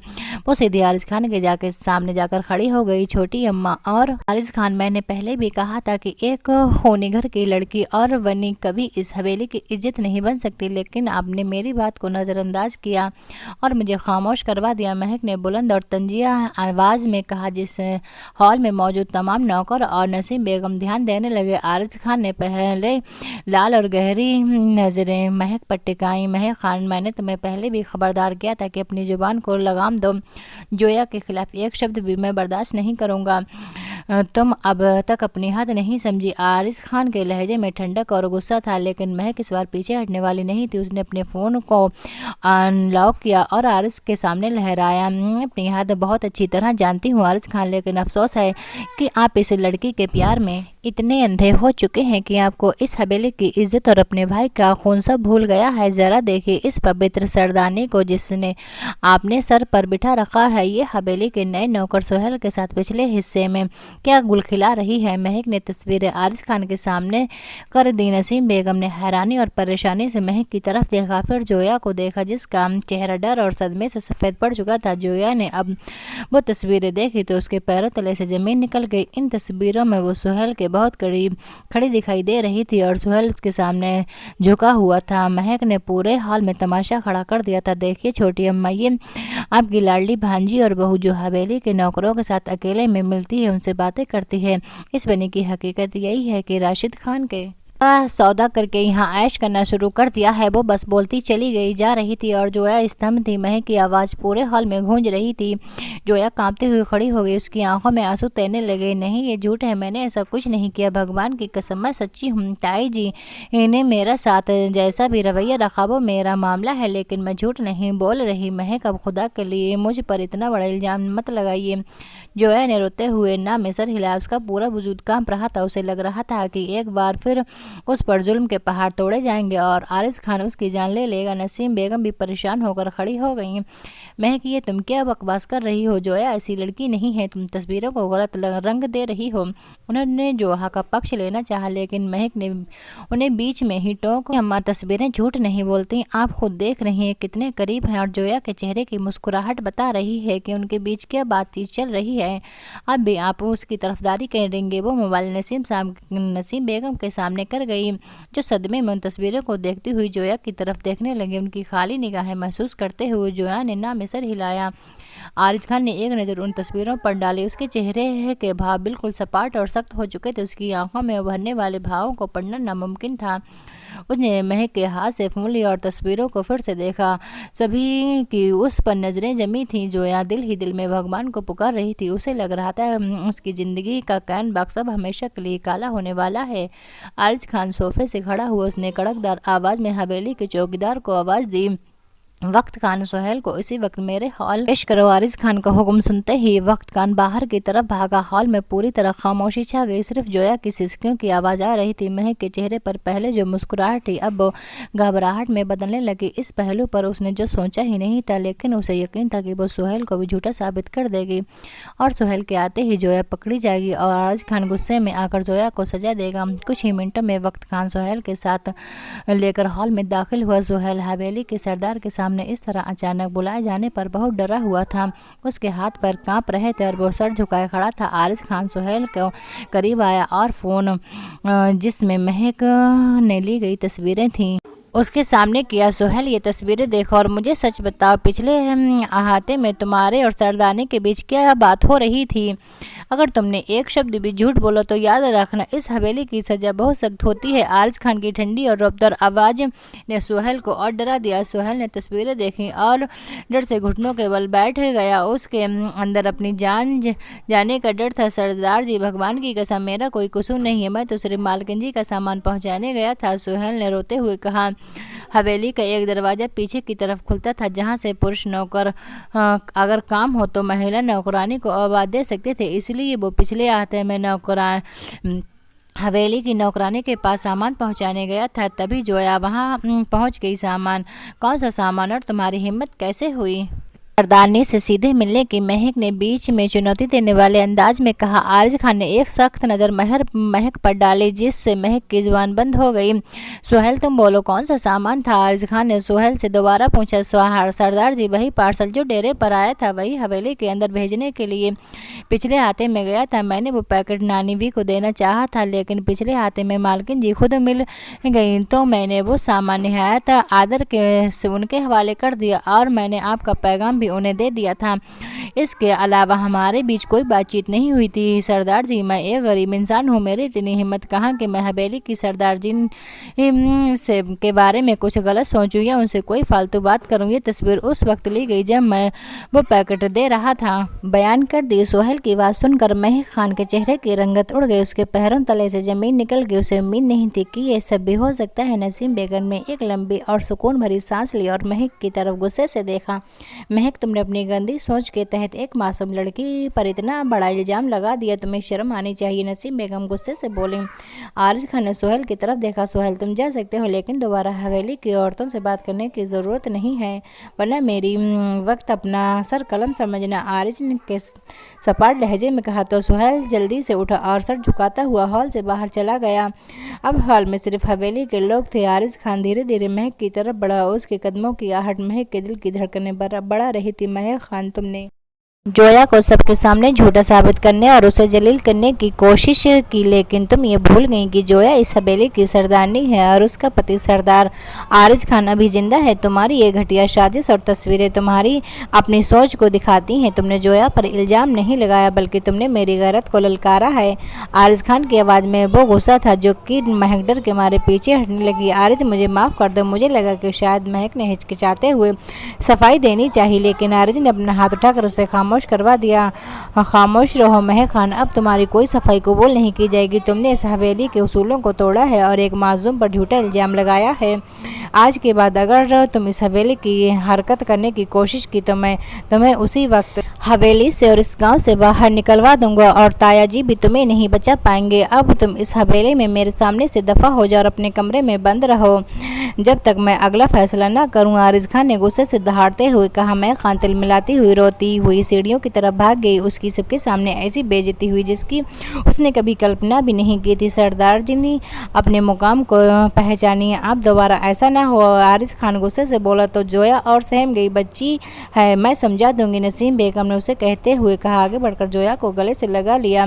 वो सीधे आरिज खान के सामने जाकर खड़ी हो गई। छोटी अम्मा और आरिज खान, मैंने पहले भी कहा था कि एक होनी घर की लड़की और वनी कभी इस हवेली की इज्जत नहीं बन सकती, लेकिन आपने मेरी बात को नज़रअंदाज किया और मुझे खामोश करवा दिया। महक ने बुलंद और तंजिया आवाज़ में कहा। जिस हॉल में मौजूद तमाम नौकर और नसीम बेगम ध्यान देने लगे। आरिज खान ने पहले लाल और गहरी नज़रें महक पर टिकाई। महक खान, मैंने तुम्हें पहले भी खबरदार किया था कि अपनी जुबान को लगाम दो। जोया के खिलाफ एक शब्द भी मैं बर्दाश्त नहीं करूँगा। तुम अब तक अपनी हद नहीं समझी। आरिज खान के लहजे में ठंडक और गुस्सा था, लेकिन महक इस बार पीछे हटने वाली नहीं थी। उसने अपने फ़ोन को अनलॉक किया और आरिज के सामने लहराया। अपनी हद बहुत अच्छी तरह जानती हूँ आरिज खान, लेकिन अफसोस है कि आप इस लड़की के प्यार में इतने अंधे हो चुके हैं कि आपको इस हवेली की इज्जत और अपने भाई का खून सब भूल गया है। ज़रा देखिए इस पवित्र सरदारनी को जिसने आपने सर पर बिठा रखा है। ये हवेली के नए नौकर सोहेल के साथ पिछले हिस्से में क्या गुल खिला रही है। महक ने तस्वीरें आरिज खान के सामने कर दी। नसीम बेगम ने हैरानी और परेशानी से महक की तरफ देखा, फिर जोया को देखा जिसका चेहरा डर और सदमे से सफ़ेद पड़ चुका था। जोया ने अब वो तस्वीरें देखी तो उसके पैरों तले से ज़मीन निकल गई। इन तस्वीरों में वो सोहेल के बहुत करीब खड़ी दिखाई दे रही थी और सोहेल उसके सामने झुका हुआ था। महक ने पूरे हॉल में तमाशा खड़ा कर दिया था। देखिए छोटी अम्मा, ये आपकी लाडली भांजी और बहू जो हवेली के नौकरों के साथ अकेले में मिलती है, उनसे बातें करती है। इस बनी की हकीकत यही है कि राशिद खान के सौदा करके यहाँ ऐश करना शुरू कर दिया है। वो बस बोलती चली गई जा रही थी और जोया स्तंभ थी। महक की आवाज़ पूरे हॉल में गूंज रही थी। जोया कांपती हुई खड़ी हो गई। उसकी आंखों में आंसू तैरने लगे। नहीं, ये झूठ है, मैंने ऐसा कुछ नहीं किया। भगवान की कसम मैं सच्ची हूँ। ताई जी ने मेरा साथ जैसा भी रवैया रखा वो मेरा मामला है, लेकिन मैं झूठ नहीं बोल रही। महक, अब खुदा के लिए मुझ पर इतना बड़ा इल्ज़ाम मत लगाइए। जोया ने रोते हुए ना में सर हिलाया। उसका पूरा वजूद कांप रहा था। उसे लग रहा था कि एक बार फिर उस पर जुल्म के पहाड़ तोड़े जाएंगे और आरिज खान उसकी जान ले लेगा। नसीम बेगम भी परेशान होकर खड़ी हो गई। महक, ये तुम क्या बकवास कर रही हो? जोया ऐसी लड़की नहीं है, तुम तस्वीरों को गलत रंग दे रही हो। उन्होंने जोहा का पक्ष लेना चाहा, लेकिन महक ने उन्हें बीच में ही टोक, अम्मा तस्वीरें झूठ नहीं बोलती, आप खुद देख रही हैं कितने करीब हैं। और जोया के चेहरे की मुस्कुराहट बता रही है कि उनके बीच क्या बातचीत चल रही है। अब भी आप उसकी तरफदारी करेंगे? वो मोबाइल नसीम बेगम के सामने कर गई, जो सदमे में उन तस्वीरों को देखती हुई जोया की तरफ देखने लगी। उनकी खाली निगाहें महसूस करते हुए जोया ने ना में सर हिलाया। आरिज खान ने एक नज़र उन तस्वीरों पर डाली। उसके चेहरे के भाव बिल्कुल सपाट और सख्त हो चुके थे। उसकी आंखों में उभरने वाले भावों को पढ़ना नामुमकिन था। उसने महक के हाथ से फोन लिया और तस्वीरों को फिर से देखा। सभी की उस पर नजरें जमी थीं। जोया दिल ही दिल में भगवान को पुकार रही थी। उसे लग रहा था उसकी ज़िंदगी का कैन बॉक्स अब हमेशा के लिए काला होने वाला है। आरिज खान सोफे से खड़ा हुआ। उसने कड़कदार आवाज़ में हवेली के चौकीदार को आवाज़ दी, वक्त खान सुहेल को इसी वक्त मेरे हॉल पेश करो। आरिज खान का हुक्म सुनते ही वक्त खान बाहर की तरफ भागा। हॉल में पूरी तरह खामोशी छा गई। सिर्फ जोया की सिसकियों की आवाज़ आ रही थी। महक के चेहरे पर पहले जो मुस्कुराहट थी अब घबराहट में बदलने लगी। इस पहलू पर उसने जो सोचा ही नहीं था, लेकिन उसे यकीन था कि वो सुहेल को भी झूठा साबित कर देगी और सुहेल के आते ही जोया पकड़ी जाएगी और आरिज खान गुस्से में आकर जोया को सजा देगा। कुछ ही मिनटों में वक्त खान सुहेल के साथ लेकर हॉल में दाखिल हुआ। सुहेल हवेली के सरदार के सामने इस तरह अचानक बुलाए जाने पर बहुत डरा हुआ था। उसके हाथ पैर कांप रहे थे और वो सर झुकाए खड़ा था। आरिज खान सुहेल को करीब आया और फोन जिसमें महक ने ली गई तस्वीरें थीं उसके सामने किया। सुहेल, ये तस्वीरें देखो और मुझे सच बताओ, पिछले अहाते में तुम्हारे और सरदारनी के बीच क्या बात हो रही थी? अगर तुमने एक शब्द भी झूठ बोला तो याद रखना इस हवेली की सजा बहुत सख्त होती है। आरिज खान की ठंडी और रफ्तार आवाज़ ने सुहेल को और डरा दिया। सुहेल ने तस्वीरें देखी और डर से घुटनों के बल बैठ गया। उसके अंदर अपनी जान जाने का डर था। सरदार जी, भगवान की कसम मेरा कोई कसूर नहीं है, मैं तो सिर्फ मालकिन जी का सामान पहुँचाने गया था। सुहेल ने रोते हुए कहा। हवेली का एक दरवाज़ा पीछे की तरफ खुलता था, जहाँ से पुरुष नौकर अगर काम हो तो महिला नौकरानी को आवाज़ दे सकते थे। इसलिए वो पिछले आहते में हवेली की नौकरानी के पास सामान पहुंचाने गया था। तभी जोया वहां पहुंच गई। सामान? कौन सा सामान और तुम्हारी हिम्मत कैसे हुई? सरदारनी से सीधे मिलने की महक ने बीच में चुनौती देने वाले अंदाज में कहा। आरिज खान ने एक सख्त नज़र महक पर डाली, जिससे महक की जुबान बंद हो गई। सुहेल, तुम बोलो, कौन सा सामान था? आरिज खान ने सुहेल से दोबारा पूछा। सरदार जी, वही पार्सल जो डेरे पर आया था, वही हवेली के अंदर भेजने के लिए पिछले हाथे में गया था। मैंने वो पैकेट नानी भी को देना चाहा था, लेकिन पिछले हाथे में मालकिन जी खुद मिल गई, तो मैंने वो सामान निहायत आदर से उनके हवाले कर दिया और मैंने आपका पैगाम उन्हें दे दिया था। इसके अलावा हमारे बीच कोई बातचीत नहीं हुई थी। सरदार जी, मैं एक गरीब इंसान हूँ, मेरी इतनी हिम्मत कहाँ कि मैं हवेली की सरदार जी से के बारे में कुछ गलत सोचूं या उनसे कोई फालतू बात करूँ। ये तस्वीर उस वक्त ली गई जब मैं वो पैकेट दे रहा था, बयान कर दी। सुहेल की बात सुनकर महक खान के चेहरे की रंगत उड़ गई। उसके पैरों तले से जमीन निकल गई। उसे उम्मीद नहीं थी कि ये सब भी हो सकता है। नसीम बेगम ने एक लंबी और सुकून भरी सांस ली और महक की तरफ गुस्से से देखा। महक, तुमने अपनी गंदी सोच के तहत एक मासूम लड़की पर इतना बड़ा इल्जाम लगा दिया, तुम्हें शर्म आनी चाहिए। नसीम बेगम गुस्से से बोली। आरिज खान ने सुहेल की तरफ देखा। सुहेल, तुम जा सकते हो, लेकिन दोबारा हवेली की औरतों से बात करने की ज़रूरत नहीं है, वरना मेरी वक्त अपना सर कलम समझना। आरिज ने के सपाट लहजे में कहा तो सुहेल जल्दी से उठा और सर झुकाता हुआ हॉल से बाहर चला गया। अब हॉल में सिर्फ हवेली के लोग थे। आरिज खान धीरे धीरे महक की तरफ बढ़ा। उसके कदमों की आहट महक के दिल की धड़कनें बढ़ा रही थी। महक खान, तुमने जोया को सबके सामने झूठा साबित करने और उसे जलील करने की कोशिश की, लेकिन तुम ये भूल गई कि जोया इस हवेली की सरदारनी है और उसका पति सरदार आरिज खान अभी जिंदा है। तुम्हारी ये घटिया साजिश और तस्वीरें तुम्हारी अपनी सोच को दिखाती हैं। तुमने जोया पर इल्ज़ाम नहीं लगाया, बल्कि तुमने मेरी गैरत को ललकारा है। आरिज खान की आवाज़ में वो गुस्सा था जो कि महक डर के मारे पीछे हटने लगी। आरिज, मुझे माफ़ कर दो। मुझे लगा कि शायद महक ने हिचकिचाते हुए सफाई देनी चाहिए, लेकिन आरिज ने अपना हाथ उठाकर उसे खामोश करवा दिया। खामोश रहो महक खान, अब तुम्हारी कोई सफाई कबूल नहीं की जाएगी। तुमने इस हवेली के उसूलों को तोड़ा है और एक मासूम पर झूठा इल्जाम लगाया है। आज के बाद अगर तुम इस हवेली की हरकत करने की कोशिश की तो मैं तुम्हें उसी वक्त हवेली से और इस गांव से बाहर निकलवा दूंगा और ताया जी भी तुम्हें नहीं बचा पाएंगे। अब तुम इस हवेली में मेरे सामने से दफा हो जाओ और अपने कमरे में बंद रहो जब तक मैं अगला फैसला ना करूं। आरिज खान ने गुस्से से दहाड़ते हुए कहा। मैं खान तिलमिलाती हुई रोती हुई सीढ़ियों की तरफ भाग गई। उसकी सबके सामने ऐसी बेइज्जती हुई जिसकी उसने कभी कल्पना भी नहीं की थी। सरदार जी ने अपने मुकाम को पहचानिए, अब दोबारा ऐसा ना हो। आरिज खान गुस्से से बोला तो जोया और सहम गई। बच्ची है, मैं समझा दूंगी, नसीम बेगम ने उसे कहते हुए कहा। आगे बढ़कर जोया को गले से लगा लिया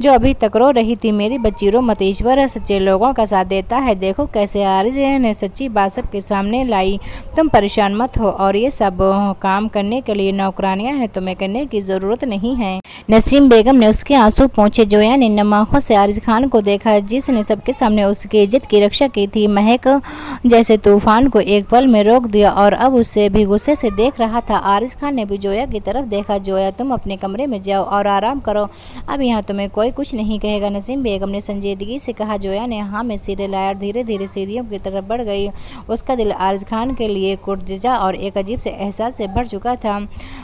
जो अभी तक रो रही थी। मेरी बच्ची रो मत, ईश्वर सच्चे लोगों का साथ देता है। देखो कैसे आरिज ने सच्ची बात सबके सामने लाई। तुम परेशान मत हो और ये सब काम करने के लिए नौकरानियां हैं, तुम्हें करने की ज़रूरत नहीं है। नसीम बेगम ने उसके आंसू पोंछे। जोया ने नम आंखों से आरिज खान को देखा जिसने सबके सामने उसकी इज्जत की रक्षा की थी। महक जैसे तूफान को एक पल में रोक दिया और अब उससे भी गुस्से से देख रहा था। आरिज खान ने भी जोया की तरफ देखा। जोया, तुम अपने कमरे में जाओ और आराम करो, अब यहाँ तुम्हें कोई कुछ नहीं कहेगा, नसीम बेगम ने संजीदगी से कहा। जोया ने हाँ में सिरे लाया और धीरे धीरे सीढ़ियों की तरफ बढ़ गई। उसका दिल आरिज खान के लिए कुर्जा और एक अजीब से एहसास से भर चुका था।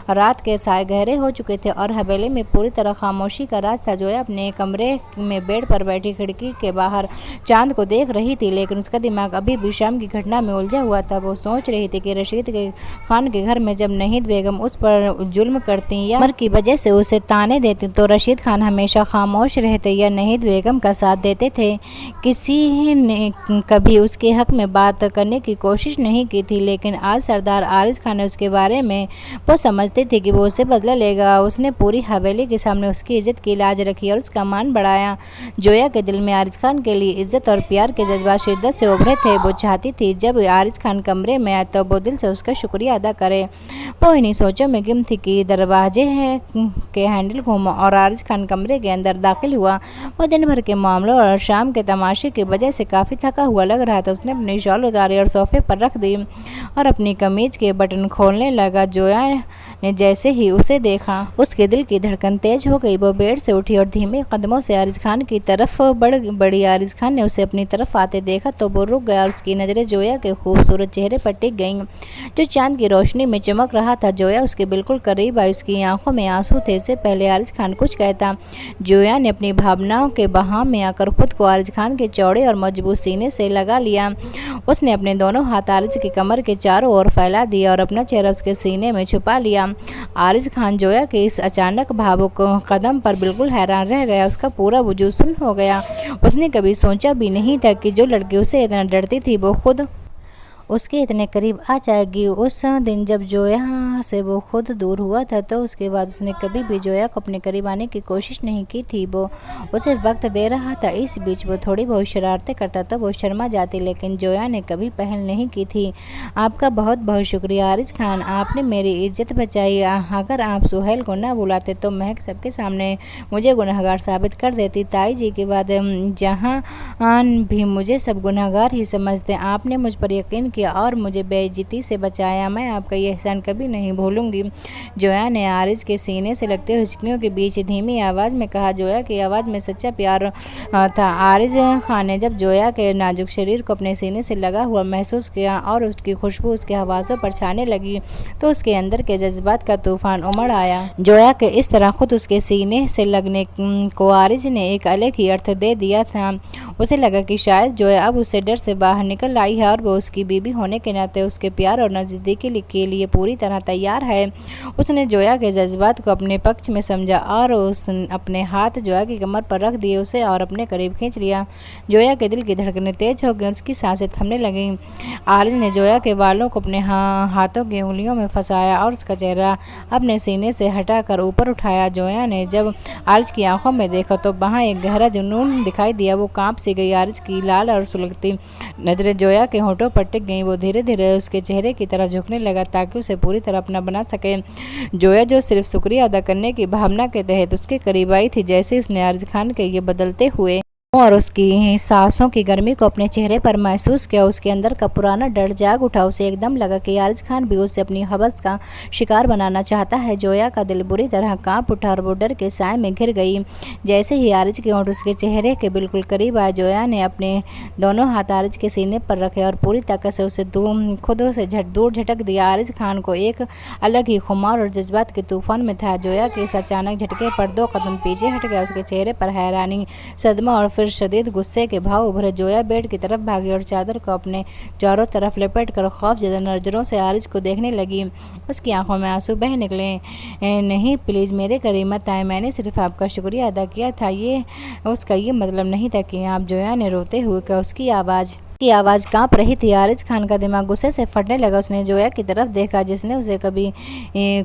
रात के साए गहरे हो चुके थे और हवेली में पूरी तरह खामोशी का राज था। जोया अपने कमरे में बेड पर बैठी खिड़की के बाहर चांद को देख रही थी, लेकिन उसका दिमाग अभी भी शाम की घटना में उलझा हुआ था। वो सोच रही थी कि रशीद के खान के घर में जब नहीद बेगम उस पर जुल्म करती या उम्र की वजह से उसे ताने देती तो रशीद खान हमेशा खामोश रहते या नहीद बेगम का साथ देते थे। किसी ने कभी उसके हक में बात करने की कोशिश नहीं की थी, लेकिन आज सरदार आरिज खान ने उसके बारे में वो समझते थे कि वो उसे बदला लेगा। उसने पूरी हवेली के सामने उसकी इज्जत की लाज रखी और उसका मान बढ़ाया। जोया के दिल में आरिज खान के लिए इज्जत और प्यार के जज्बात शिद्दत से उभरे थे। वो चाहती थी जब आरिज खान कमरे में आए तो वो दिल से उसका शुक्रिया अदा करे। वो इन्हीं सोचों में गुम थी कि दरवाजे के हैंडल घूमा और आरिज खान कमरे के अंदर दाखिल हुआ। वो दिन भर के मामलों और शाम के तमाशे की वजह से काफ़ी थका हुआ लग रहा था। उसने अपनी शॉल उतारी और सोफे पर रख दी और अपनी कमीज के बटन खोलने लगा। जोया ने जैसे ही उसे देखा उसके दिल की धड़कन तेज हो गई। वो बेड से उठी और धीमे कदमों से आरिज खान की तरफ बढ़ी। आरिज खान ने उसे अपनी तरफ आते देखा तो वो रुक गया और उसकी नज़रें जोया के खूबसूरत चेहरे पर टिक गईं जो चांद की रोशनी में चमक रहा था। जोया उसके बिल्कुल करीब आई, उसकी आंखों में आंसू थे। इससे पहले आरिज खान कुछ कहता, जोया ने अपनी भावनाओं के बहाव में आकर खुद को आरिज खान के चौड़े और मजबूत सीने से लगा लिया। उसने अपने दोनों हाथ आरिज की कमर के चारों ओर फैला दिया और अपना चेहरा उसके सीने में छुपा लिया। आरिज खान जोया के इस अचानक भावुक कदम पर बिल्कुल हैरान रह गया। उसका पूरा वजूद सुन्न हो गया। उसने कभी सोचा भी नहीं था कि जो लड़की उसे इतना डरती थी वो खुद उसके इतने करीब आ जाएगी। उस दिन जब जोया से वो खुद दूर हुआ था तो उसके बाद उसने कभी भी जोया को अपने करीब आने की कोशिश नहीं की थी। वो उसे वक्त दे रहा था। इस बीच वो थोड़ी बहुत शरारतें करता तो वो शर्मा जाती, लेकिन जोया ने कभी पहल नहीं की थी। आपका बहुत बहुत शुक्रिया आरिज खान, आपने मेरी इज्जत बचाई। अगर आप सुहेल को ना बुलाते तो महक सबके सामने मुझे गुनहगार साबित कर देती। ताई जी के बाद जहाँ भी मुझे सब गुनहगार ही समझते। आपने मुझ पर यकीन किया और मुझे बेइज्जती से बचाया। मैं आपका ये एहसान कभी नहीं भूलूंगी। जोया ने आरिज के सीने से लगते हुचकियों के बीच धीमी आवाज़ में कहा। जोया की आवाज़ में सच्चा प्यार था। आरिज खान ने जब जोया के नाजुक शरीर को अपने सीने से लगा हुआ महसूस किया और उसकी खुशबू उसके हवासों पर छाने लगी तो उसके अंदर के जज्बात का तूफान उमड़ आया। जोया के इस तरह खुद उसके सीने से लगने को आरिज ने एक अलग ही अर्थ दे दिया था। उसे लगा कि शायद जोया अब उससे डर से बाहर निकल आई है और वो उसकी बीबी होने के नाते उसके प्यार और नज़दीकी के लिए पूरी तरह तैयार है। उसने जोया के जज्बात को अपने पक्ष में समझा और उस अपने हाथ जोया की कमर पर रख दिए, उसे और अपने करीब खींच लिया। जोया के दिल की धड़कनें तेज हो गई, उसकी सांसें थमने लगीं। आरिज ने जोया के बालों को अपने हाथों की उंगलियों में फंसाया और उसका चेहरा अपने सीने से हटाकर ऊपर उठाया। जोया ने जब आरिज की आंखों में देखा तो वहाँ एक गहरा जुनून दिखाई दिया। वो कांप सी गई। आरिज की लाल और सुलगती नजरें जोया के होठों पर टिक गईं। वो धीरे धीरे उसके चेहरे की तरफ झुकने लगा ताकि उसे पूरी तरह अपना बना सके। जोया जो सिर्फ शुक्रिया अदा करने की भावना के तहत उसके करीब आई थी, जैसे उसने आरिज खान के ये बदलते हुए और उसकी सांसों की गर्मी को अपने चेहरे पर महसूस किया। उसके अंदर का पुराना डर जाग उठा। उसे एकदम लगा कि आरिज खान भी उसे अपनी हवस का शिकार बनाना चाहता है। जोया का दिल बुरी तरह कांप उठा और वो डर के साए में घिर गई। जैसे ही आरिज के होंठ उसके चेहरे के बिल्कुल करीब आए, जोया ने अपने दोनों हाथ आरिज के सीने पर रखे और पूरी ताकत से उसे खुद से दूर झटक दिया। आरिज खान को एक अलग ही खुमार और जज्बात के तूफान में था। जोया के इस अचानक झटके पर 2 कदम पीछे हट गया। उसके चेहरे पर हैरानी, सदमा और फिर शदीद गुस्से के भाव उभरे। जोया बेड की तरफ भागी और चादर को अपने चारों तरफ लपेटकर खौफजदा नजरों से आरिज को देखने लगी। उसकी आंखों में आंसू बह निकले। नहीं, प्लीज़ मेरे करीब मत आए, मैंने सिर्फ आपका शुक्रिया अदा किया था। उसका ये मतलब नहीं था कि आप। जोया ने रोते हुए कहा। उसकी आवाज़ कांप रही थी। आरिज खान का दिमाग गुस्से से फटने लगा। उसने जोया की तरफ देखा जिसने उसे कभी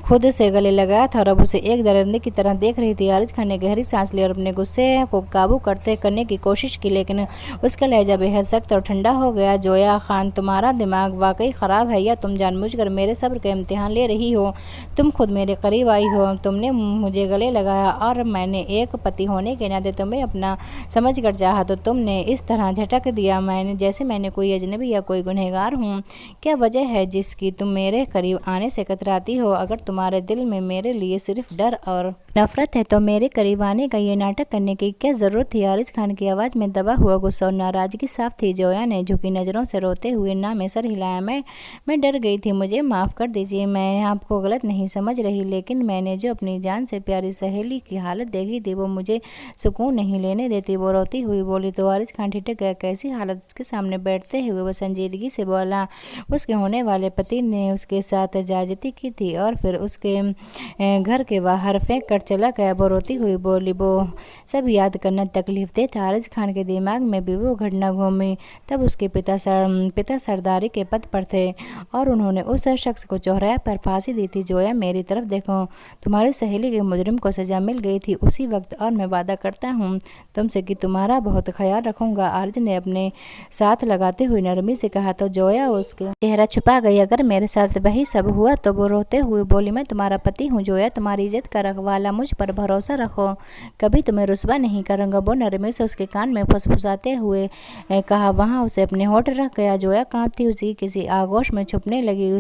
खुद से गले लगाया था और अब उसे एक दरिंदे की तरह देख रही थी। आरिज खान ने गहरी सांस ली और अपने गुस्से को काबू करने की कोशिश की, लेकिन उसका लहजा बेहद सख्त और ठंडा हो गया। जोया खान, तुम्हारा दिमाग वाकई ख़राब है या तुम जानबूझकर मेरे सब्र का इम्तिहान ले रही हो? तुम खुद मेरे करीब आई हो, तुमने मुझे गले लगाया और मैंने एक पति होने के नाते तुम्हें अपना समझ कर चाहा तो तुमने इस तरह झटक दिया जैसे मैंने कोई अजनबी या कोई गुनहगार हूँ। क्या वजह है जिसकी तुम मेरे करीब आने से कतराती हो? अगर तुम्हारे दिल में मेरे लिए सिर्फ डर और नफरत है तो मेरे करीब आने का ये नाटक करने की क्या ज़रूरत थी? आरिज खान की आवाज़ में दबा हुआ गुस्सा और नाराज़गी साफ थी। जोया ने झुकी नज़रों से रोते हुए ना में सर हिलाया। मैं डर गई थी, मुझे माफ़ कर दीजिए। मैं आपको गलत नहीं समझ रही, लेकिन मैंने जो अपनी जान से प्यारी सहेली की हालत देखी थी वो मुझे सुकून नहीं लेने देती। वो रोती हुई बोली तो आरिज खान ठिठक गया। कैसी हालत? उसके सामने बैठते हुए वह संजीदगी से बोला। उसके होने वाले पति ने उसके साथ ज्यादती की थी और फिर उसके घर के बाहर फेंक कर चला गया। वो रोती हुई बोली। वो सब याद करना तकलीफ दे था। आरिज खान के दिमाग में भी वो घटना घूमी। तब उसके पिता सरदारी के पद पर थे और उन्होंने उस शख्स को चौराहे पर फांसी दी थी। जोया, मेरी तरफ देखो, तुम्हारी सहेली के मुजरिम को सजा मिल गई थी उसी वक्त, और मैं वादा करता हूँ तुमसे कि तुम्हारा बहुत ख्याल रखूंगा। आरिज ने अपने साथ लगाते हुए नरमी से कहा तो जोया उसके चेहरा छुपा गई। अगर मेरे साथ वही सब हुआ तो वो रोते हुए बोली। मैं तुम्हारा पति हूँ जोया, तुम्हारी इज्जत का रखवाला, मुझ पर भरोसा रखो, कभी तुम्हें रुस्वा नहीं करूँगा। वो नरमी से उसके कान में फुसफुसाते हुए कहा। वहाँ उसे अपने होठ रख गया। जोया कांपती हुई किसी आगोश में छुपने लगी।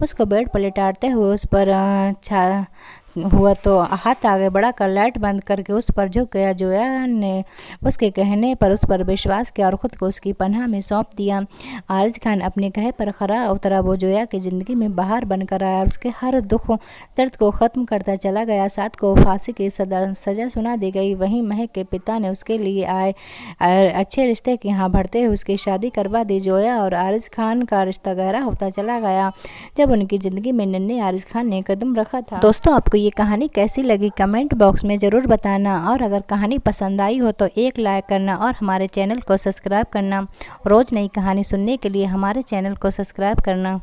उसको बेड पर लिटाते हुए उस पर हुआ तो हाथ आगे बढ़ाकर लाइट बंद करके उस पर झुक गया। जोया ने उसके कहने पर उस पर विश्वास किया और खुद को उसकी पनाह में सौंप दिया। आरिज खान अपने कहे पर खरा उतरा। वो जोया की ज़िंदगी में बाहर बनकर आया और उसके हर दुख दर्द को ख़त्म करता चला गया। साथ को फांसी की सज़ा सुना दी गई। वहीं महक के पिता ने उसके लिए आए अच्छे रिश्ते के यहाँ बढ़ते हुए उसकी शादी करवा दी। जोया और आरिज खान का रिश्ता गहरा होता चला गया जब उनकी ज़िंदगी में नन्हे आरिज खान ने कदम रखा था। दोस्तों, आपको ये कहानी कैसी लगी कमेंट बॉक्स में ज़रूर बताना, और अगर कहानी पसंद आई हो तो एक लाइक करना और हमारे चैनल को सब्सक्राइब करना। रोज़ नई कहानी सुनने के लिए हमारे चैनल को सब्सक्राइब करना।